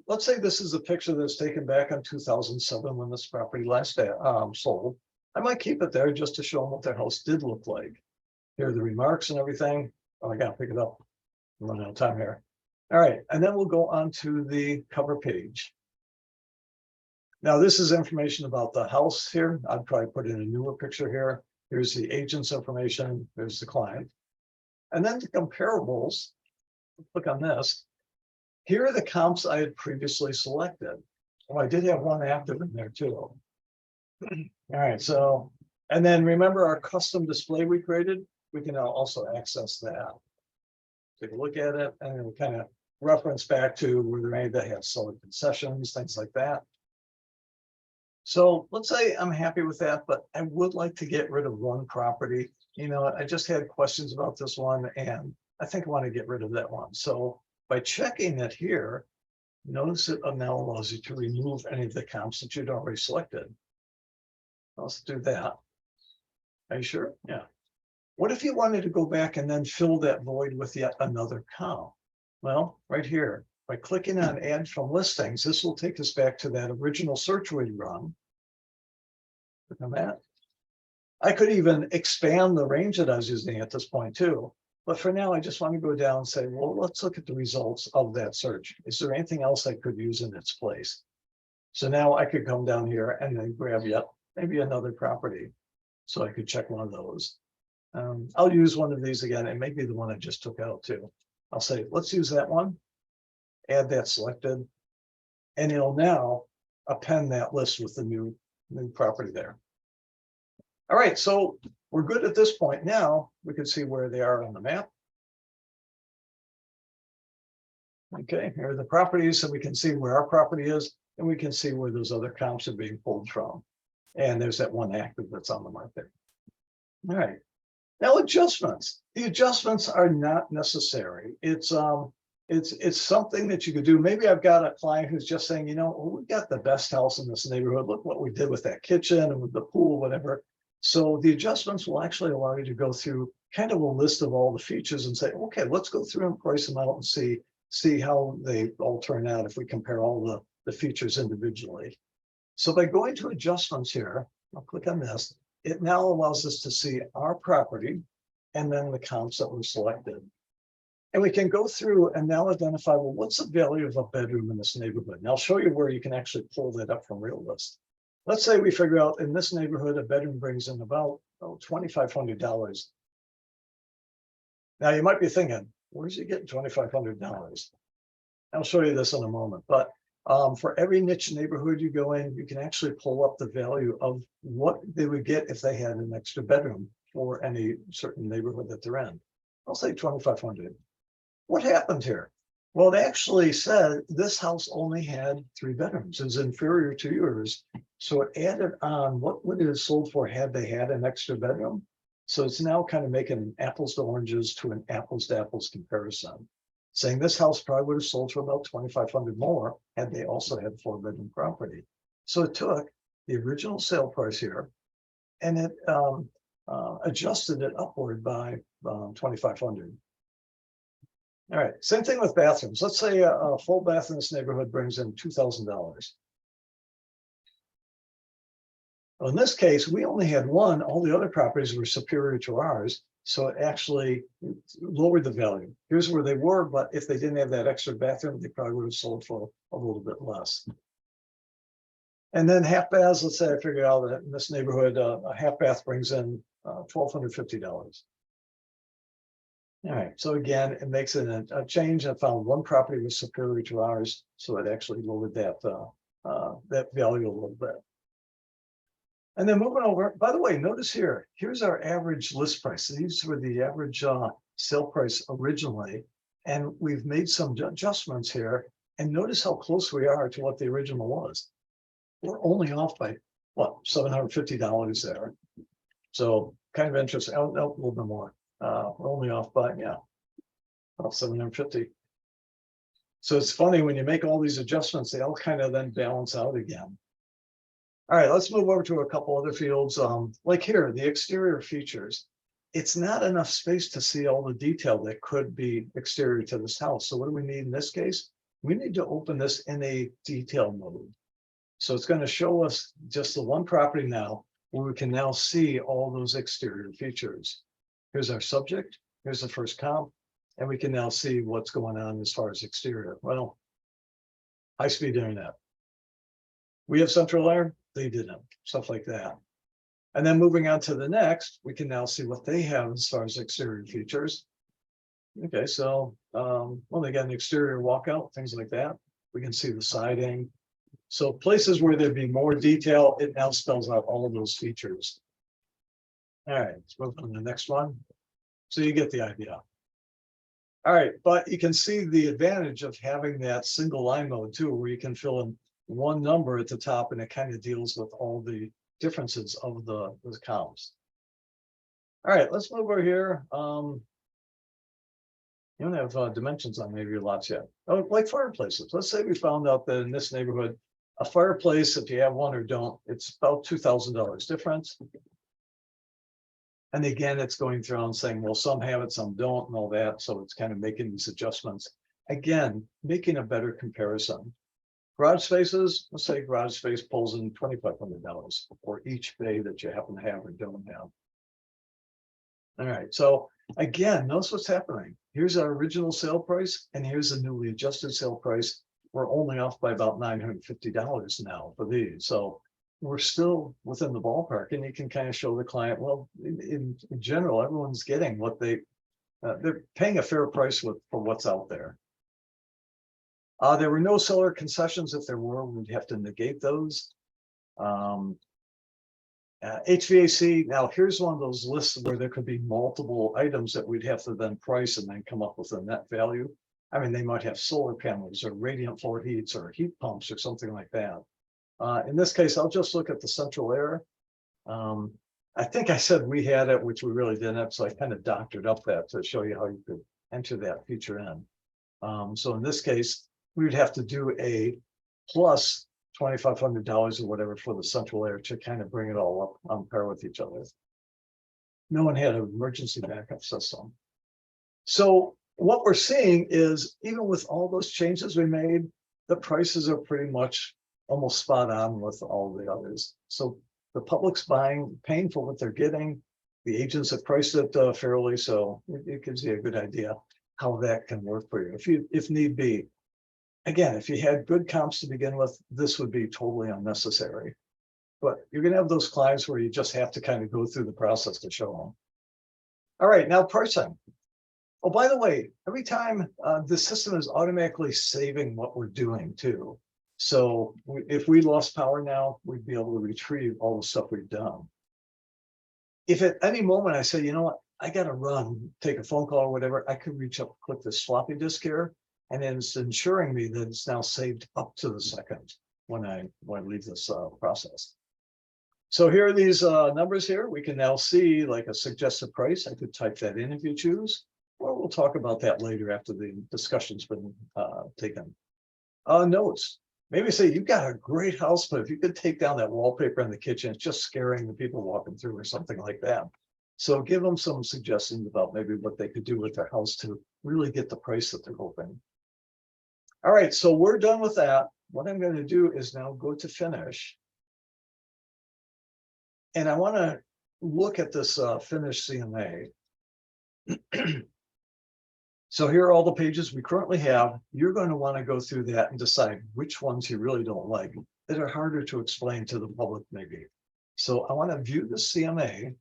Let's say this is a picture that's taken back in 2007 when this property last sold. I might keep it there just to show them what their house did look like. Here are the remarks and everything. Oh, I gotta pick it up. I'm running out of time here. All right, and then we'll go on to the cover page. Now, this is information about the house here. I'd probably put in a newer picture here. Here's the agent's information. There's the client. And then the comparables. Click on this. Here are the comps I had previously selected. Oh, I did have one active in there too. All right, so, and then remember our custom display we created? We can now also access that. Take a look at it, and it'll kind of reference back to were there any that have solid concessions, things like that. So let's say I'm happy with that, but I would like to get rid of one property. You know, I just had questions about this one, and I think I want to get rid of that one. So by checking it here, notice it now allows you to remove any of the comps that you'd already selected. Let's do that. Are you sure? Yeah. What if you wanted to go back and then fill that void with yet another comp? Well, right here, by clicking on Add from Listings, this will take us back to that original search we run. Click on that. I could even expand the range that I was using at this point too. But for now, I just want to go down and say, well, let's look at the results of that search. Is there anything else I could use in its place? So now I could come down here and then grab yet maybe another property. So I could check one of those. I'll use one of these again, and maybe the one I just took out too. I'll say, let's use that one. Add that selected. And it'll now append that list with the new property there. All right, so we're good at this point. Now we can see where they are on the map. Okay, here are the properties, so we can see where our property is, and we can see where those other comps are being pulled from. And there's that one active that's on the market. All right, now adjustments. The adjustments are not necessary. It's something that you could do. Maybe I've got a client who's just saying, you know, we got the best house in this neighborhood. Look what we did with that kitchen and with the pool, whatever. So the adjustments will actually allow you to go through kind of a list of all the features and say, okay, let's go through and price them out and see how they all turn out if we compare all the features individually. So by going to adjustments here, I'll click on this. It now allows us to see our property and then the comps that were selected. And we can go through and now identify, well, what's the value of a bedroom in this neighborhood? And I'll show you where you can actually pull that up from Realist. Let's say we figure out in this neighborhood, a bedroom brings in about $2,500. Now you might be thinking, where's he getting $2,500? I'll show you this in a moment, but for every niche neighborhood you go in, you can actually pull up the value of what they would get if they had an extra bedroom for any certain neighborhood that they're in. I'll say 2,500. What happened here? Well, it actually said this house only had 3 bedrooms. It's inferior to yours. So it added on what would it have sold for had they had an extra bedroom. So it's now kind of making an apples to oranges to an apples to apples comparison, saying this house probably would have sold for about 2,500 more had they also had 4-bedroom property. So it took the original sale price here and it adjusted it upward by 2,500. All right, same thing with bathrooms. Let's say a full bath in this neighborhood brings in $2,000. Well, in this case, we only had one. All the other properties were superior to ours. So it actually lowered the value. Here's where they were, but if they didn't have that extra bathroom, they probably would have sold for a little bit less. And then half baths, let's say I figured out that in this neighborhood, a half bath brings in $1,250. All right, so again, it makes it a change. I found one property was superior to ours, so it actually lowered that value a little bit. And then moving over, by the way, notice here's our average list price. These were the average sale price originally, and we've made some adjustments here. And notice how close we are to what the original was. We're only off by what, $750 there. So kind of interesting. A little bit more. We're only off by, yeah, about 750. So it's funny when you make all these adjustments, they all kind of then balance out again. All right, let's move over to a couple other fields. Like here, the exterior features. It's not enough space to see all the detail that could be exterior to this house. So what do we need in this case? We need to open this in a detail mode. So it's going to show us just the one property now, where we can now see all those exterior features. Here's our subject, here's the first comp, and we can now see what's going on as far as exterior. Well, high-speed internet. We have central air, they didn't, stuff like that. And then moving on to the next, we can now see what they have as far as exterior features. Okay, so, well, they got an exterior walkout, things like that. We can see the siding. So places where there'd be more detail, it now spells out all of those features. All right, let's move on to the next one. So you get the idea. All right, but you can see the advantage of having that single line mode too, where you can fill in one number at the top and it kind of deals with all the differences of the columns. All right, let's move over here. You don't have dimensions on maybe your lots yet. Oh, like fireplaces. Let's say we found out that in this neighborhood, a fireplace, if you have one or don't, it's about $2,000 difference. And again, it's going through and saying, well, some have it, some don't, and all that. So it's kind of making these adjustments. Again, making a better comparison. Garage spaces, let's say garage space pulls in $2,500 for each bay that you happen to have or don't have. All right, so again, notice what's happening. Here's our original sale price, and here's the newly adjusted sale price. We're only off by about $950 now for these. So we're still within the ballpark, and you can kind of show the client, well, in general, everyone's getting what they're paying a fair price for what's out there. There were no seller concessions. If there were, we'd have to negate those. HVAC, now here's one of those lists where there could be multiple items that we'd have to then price and then come up with a net value. I mean, they might have solar panels or radiant floor heats or heat pumps or something like that. In this case, I'll just look at the central air. I think I said we had it, which we really didn't, so I kind of doctored up that to show you how you could enter that feature in. So in this case, we would have to do a plus $2,500 or whatever for the central air to kind of bring it all up on par with each other. No one had an emergency backup system. So what we're seeing is, even with all those changes we made, the prices are pretty much almost spot on with all the others. So the public's paying for what they're getting. The agents have priced it fairly, so it gives you a good idea how that can work for you if need be. Again, if you had good comps to begin with, this would be totally unnecessary. But you're going to have those clients where you just have to kind of go through the process to show them. All right, now pricing. Oh, by the way, every time the system is automatically saving what we're doing too. So if we lost power now, we'd be able to retrieve all the stuff we've done. If at any moment I say, you know what, I got to run, take a phone call or whatever, I could reach up, click this floppy disk here, and then it's ensuring me that it's now saved up to the second when I leave this process. So here are these numbers here. We can now see like a suggested price. I could type that in if you choose, or we'll talk about that later after the discussion's been taken. Notes. Maybe say you've got a great house, but if you could take down that wallpaper in the kitchen, it's just scaring the people walking through or something like that. So give them some suggestions about maybe what they could do with their house to really get the price that they're hoping. All right, so we're done with that. What I'm going to do is now go to finish. And I want to look at this finish CMA. So here are all the pages we currently have. You're going to want to go through that and decide which ones you really don't like that are harder to explain to the public maybe. So I want to view the CMA.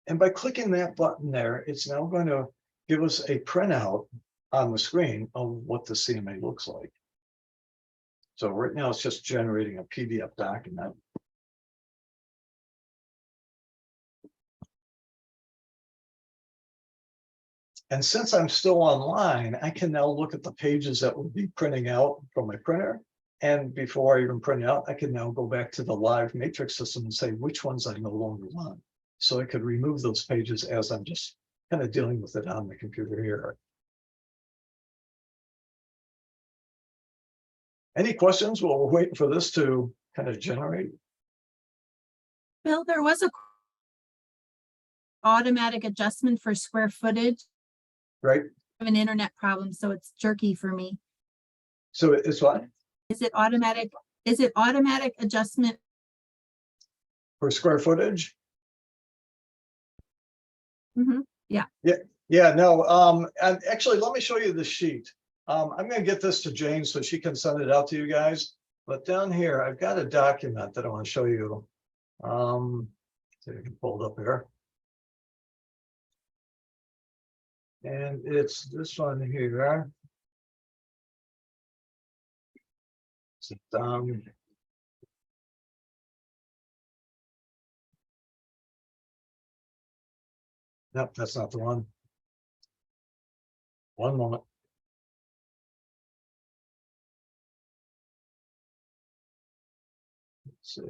And by clicking that button there, it's now going to give us a printout on the screen of what the CMA looks like. So right now it's just generating a PDF document. And since I'm still online, I can now look at the pages that will be printing out from my printer. And before I even print out, I can now go back to the live matrix system and say which ones I no longer want. So I could remove those pages as I'm just kind of dealing with it on the computer here. Any questions while we're waiting for this to kind of generate? Bill, there was a automatic adjustment for square footage. Right. I have an internet problem, so it's jerky for me. So it's what? Is it automatic? Is it automatic adjustment For square footage? Mm-hmm. Yeah. Yeah, no, and actually, let me show you the sheet. I'm going to get this to Jane so she can send it out to you guys. But down here, I've got a document that I want to show you. So you can pull it up here. And it's this one here. Sit down. Nope, that's not the one. One moment. Let's see.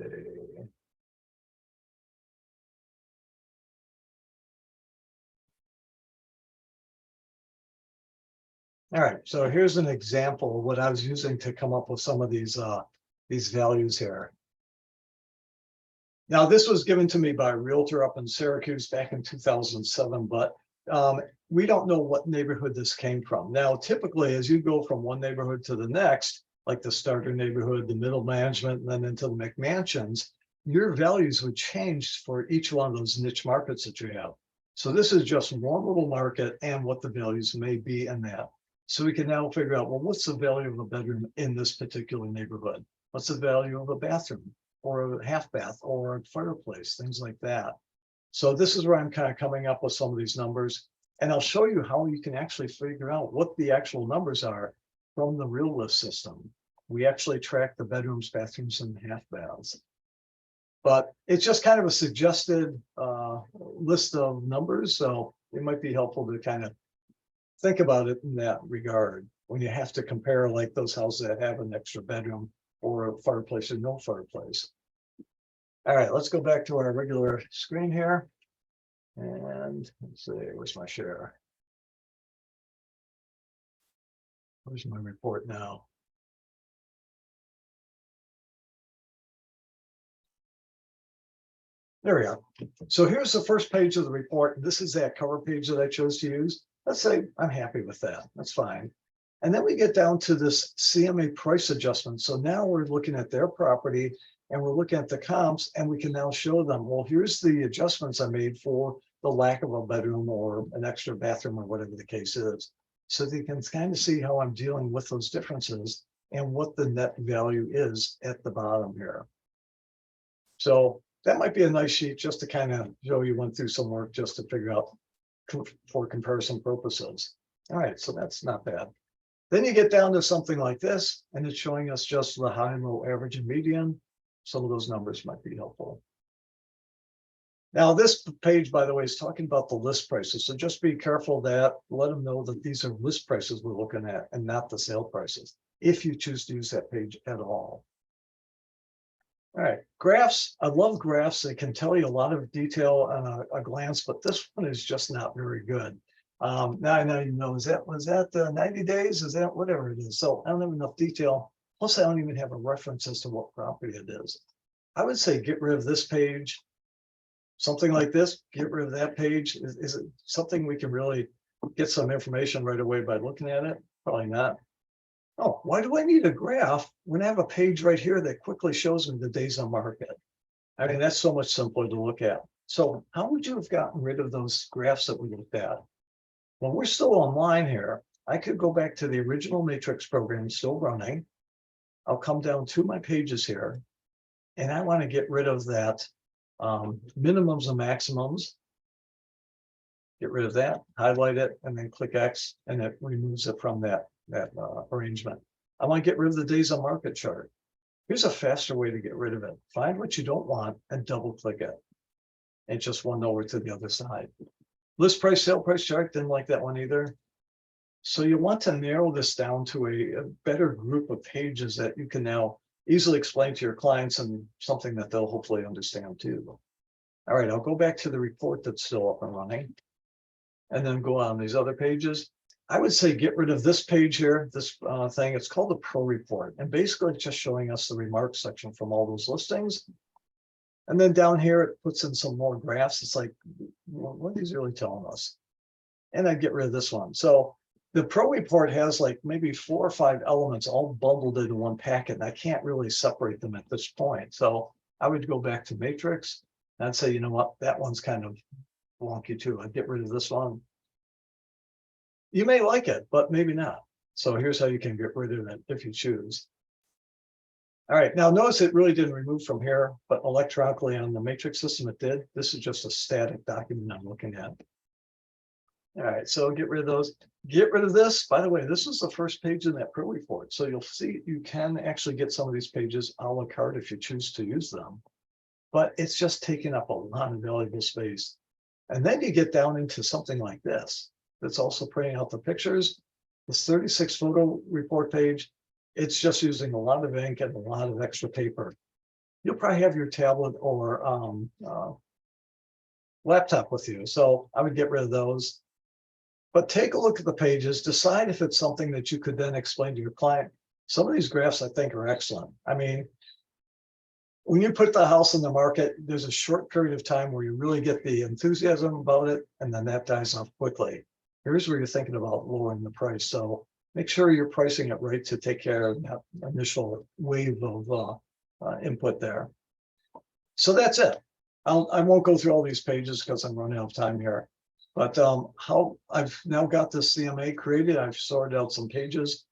All right, so here's an example of what I was using to come up with some of these values here. Now, this was given to me by a realtor up in Syracuse back in 2007, but we don't know what neighborhood this came from. Now, typically, as you go from one neighborhood to the next, like the starter neighborhood, the middle management, and then into the McMansions, your values would change for each one of those niche markets that you have. So this is just one little market and what the values may be in that. So we can now figure out, well, what's the value of a bedroom in this particular neighborhood? What's the value of a bathroom or a half bath or a fireplace, things like that. So this is where I'm kind of coming up with some of these numbers. And I'll show you how you can actually figure out what the actual numbers are from the real list system. We actually track the bedrooms, bathrooms, and half baths. But it's just kind of a suggested list of numbers, so it might be helpful to kind of think about it in that regard when you have to compare like those houses that have an extra bedroom or a fireplace or no fireplace. All right, let's go back to our regular screen here. And let's see, where's my share? Where's my report now? There we go. So here's the first page of the report. This is that cover page that I chose to use. Let's say I'm happy with that. That's fine. And then we get down to this CMA price adjustment. So now we're looking at their property and we're looking at the comps, and we can now show them, well, here's the adjustments I made for the lack of a bedroom or an extra bathroom or whatever the case is. So they can kind of see how I'm dealing with those differences and what the net value is at the bottom here. So that might be a nice sheet just to kind of show you went through some work just to figure out for comparison purposes. All right, so that's not bad. Then you get down to something like this, and it's showing us just the high, low, average, and median. Some of those numbers might be helpful. Now, this page, by the way, is talking about the list prices. So just be careful that, let them know that these are list prices we're looking at and not the sale prices, if you choose to use that page at all. All right, graphs. I love graphs. They can tell you a lot of detail on a glance, but this one is just not very good. Now I don't even know, was that 90 days? Is that whatever it is? So I don't have enough detail. Plus, I don't even have a reference as to what property it is. I would say get rid of this page. Something like this, get rid of that page. Is it something we can really get some information right away by looking at it? Probably not. Oh, why do I need a graph when I have a page right here that quickly shows me the days on market? I mean, that's so much simpler to look at. So how would you have gotten rid of those graphs that we looked at? Well, we're still online here. I could go back to the original matrix program still running. I'll come down to my pages here, and I want to get rid of that minimums and maximums. Get rid of that, highlight it, and then click X, and it removes it from that arrangement. I want to get rid of the days on market chart. Here's a faster way to get rid of it. Find what you don't want and double click it. And just one over to the other side. List price, sale price chart, didn't like that one either. So you want to narrow this down to a better group of pages that you can now easily explain to your clients, and something that they'll hopefully understand too. All right, I'll go back to the report that's still up and running, and then go on these other pages. I would say get rid of this page here, this thing. It's called the Pro Report, and basically it's just showing us the remarks section from all those listings. And then down here, it puts in some more graphs. It's like, what are these really telling us? And I get rid of this one. So the Pro Report has like maybe 4 or 5 elements all bundled into one packet, and I can't really separate them at this point. So I would go back to Matrix and I'd say, you know what, that one's kind of wonky too. I'd get rid of this one. You may like it, but maybe not. So here's how you can get rid of it if you choose. All right, now notice it really didn't remove from here, but electronically on the matrix system it did. This is just a static document I'm looking at. All right, so get rid of those. Get rid of this. By the way, this is the first page in that Pro Report. So you'll see you can actually get some of these pages a la carte if you choose to use them. But it's just taking up a lot of valuable space. And then you get down into something like this. That's also printing out the pictures. This 36 photo report page, it's just using a lot of ink and a lot of extra paper. You'll probably have your tablet or laptop with you. So I would get rid of those. But take a look at the pages, decide if it's something that you could then explain to your client. Some of these graphs I think are excellent. I mean, when you put the house in the market, there's a short period of time where you really get the enthusiasm about it, and then that dies off quickly. Here's where you're thinking about lowering the price. So make sure you're pricing it right to take care of that initial wave of input there. So that's it. I won't go through all these pages because I'm running out of time here. But how I've now got the CMA created, I've sorted out some pages.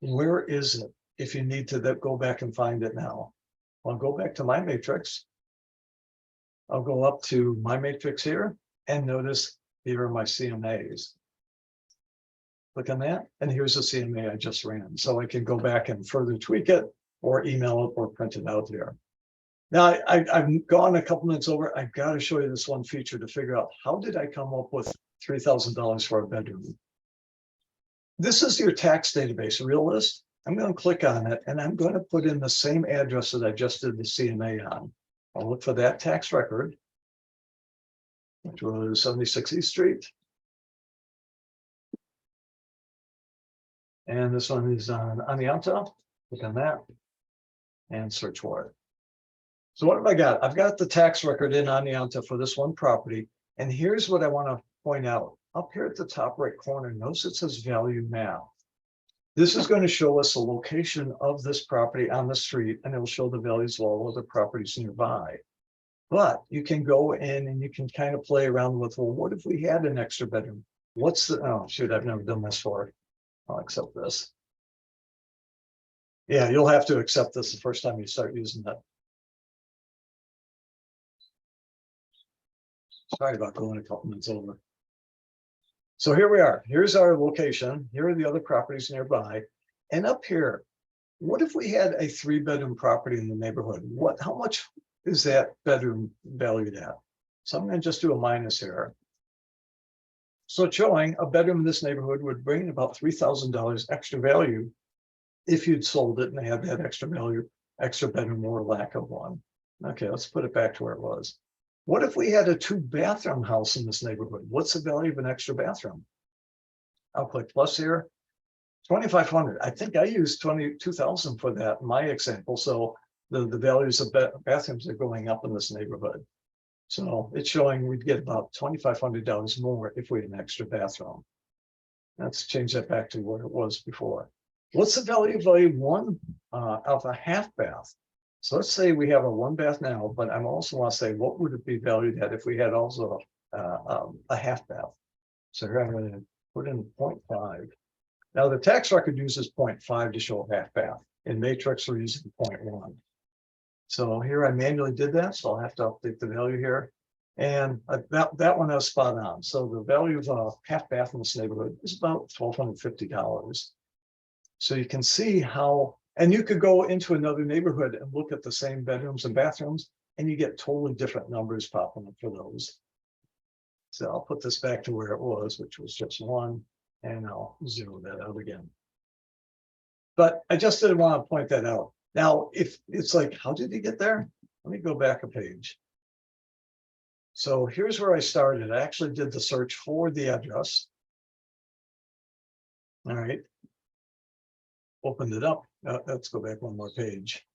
Where is it if you need to go back and find it now? I'll go back to my matrix. I'll go up to my matrix here and notice here are my CMAs. Click on that, and here's the CMA I just ran. So I can go back and further tweak it or email it or print it out here. Now, I've gone a couple minutes over. I've got to show you this one feature to figure out how did I come up with $3,000 for a bedroom. This is your tax database, Realist. I'm going to click on it, and I'm going to put in the same address that I just did the CMA on. I'll look for that tax record, which was 76 East Street. And this one is on Anianta. Click on that and search for it. So what have I got? I've got the tax record in Anianta for this one property. And here's what I want to point out. Up here at the top right corner, notice it says value map. This is going to show us the location of this property on the street, and it will show the values of all other properties nearby. But you can go in and you can kind of play around with, well, what if we had an extra bedroom? What's the, oh, shoot, I've never done this before. I'll accept this. Yeah, you'll have to accept this the first time you start using that. Sorry about going a couple minutes over. So here we are. Here's our location. Here are the other properties nearby. And up here, what if we had a 3-bedroom property in the neighborhood? How much is that bedroom valued at? So I'm going to just do a minus here. So it's showing a bedroom in this neighborhood would bring about $3,000 extra value if you'd sold it and had that extra value, extra bedroom or lack of one. Okay, let's put it back to where it was. What if we had a 2-bathroom house in this neighborhood? What's the value of an extra bathroom? I'll click plus here. 2,500. I think I used 22,000 for that in my example. So the values of bathrooms are going up in this neighborhood. So it's showing we'd get about $2,500 more if we had an extra bathroom. Let's change that back to where it was before. What's the value of a half bath? So let's say we have a 1-bath now, but I'm also want to say, what would it be valued at if we had also a half bath? So here I'm going to put in 0.5. Now the tax record uses 0.5 to show a half bath. In Matrix, we're using 0.1. So here I manually did that, so I'll have to update the value here. And that one I was spot on. So the value of a half bath in this neighborhood is about $1,250. So you can see how, and you could go into another neighborhood and look at the same bedrooms and bathrooms, and you get totally different numbers popping up for those. So I'll put this back to where it was, which was just 1, and I'll zero that out again. But I just didn't want to point that out. Now, if it's like, how did you get there? Let me go back a page. So here's where I started. I actually did the search for the address. All right. Opened it up. Let's go back one more page.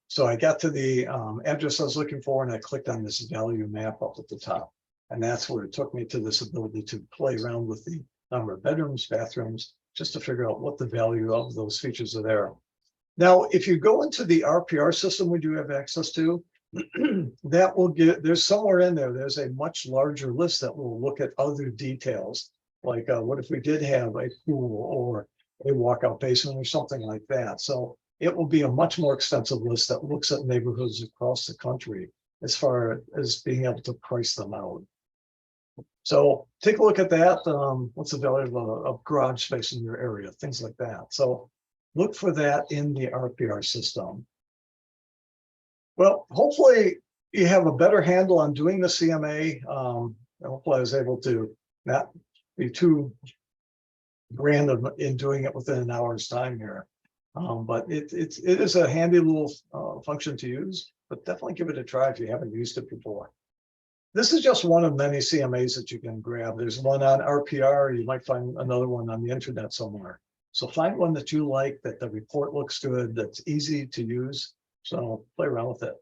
So I got to the address I was looking for, and I clicked on this value map up at the top. And that's where it took me to this ability to play around with the number of bedrooms, bathrooms, just to figure out what the value of those features are there. Now, if you go into the RPR system we do have access to, that will get, there's somewhere in there, there's a much larger list that will look at other details. Like what if we did have a pool or a walkout basement or something like that. So it will be a much more extensive list that looks at neighborhoods across the country as far as being able to price them out. So take a look at that. What's the value of garage space in your area? Things like that. So look for that in the RPR system. Well, hopefully you have a better handle on doing the CMA. Hopefully I was able to not be too random in doing it within an hour's time here. But it is a handy little function to use, but definitely give it a try if you haven't used it before. This is just one of many CMAs that you can grab. There's one on RPR. You might find another one on the internet somewhere. So find one that you like, that the report looks good, that's easy to use. So play around with it.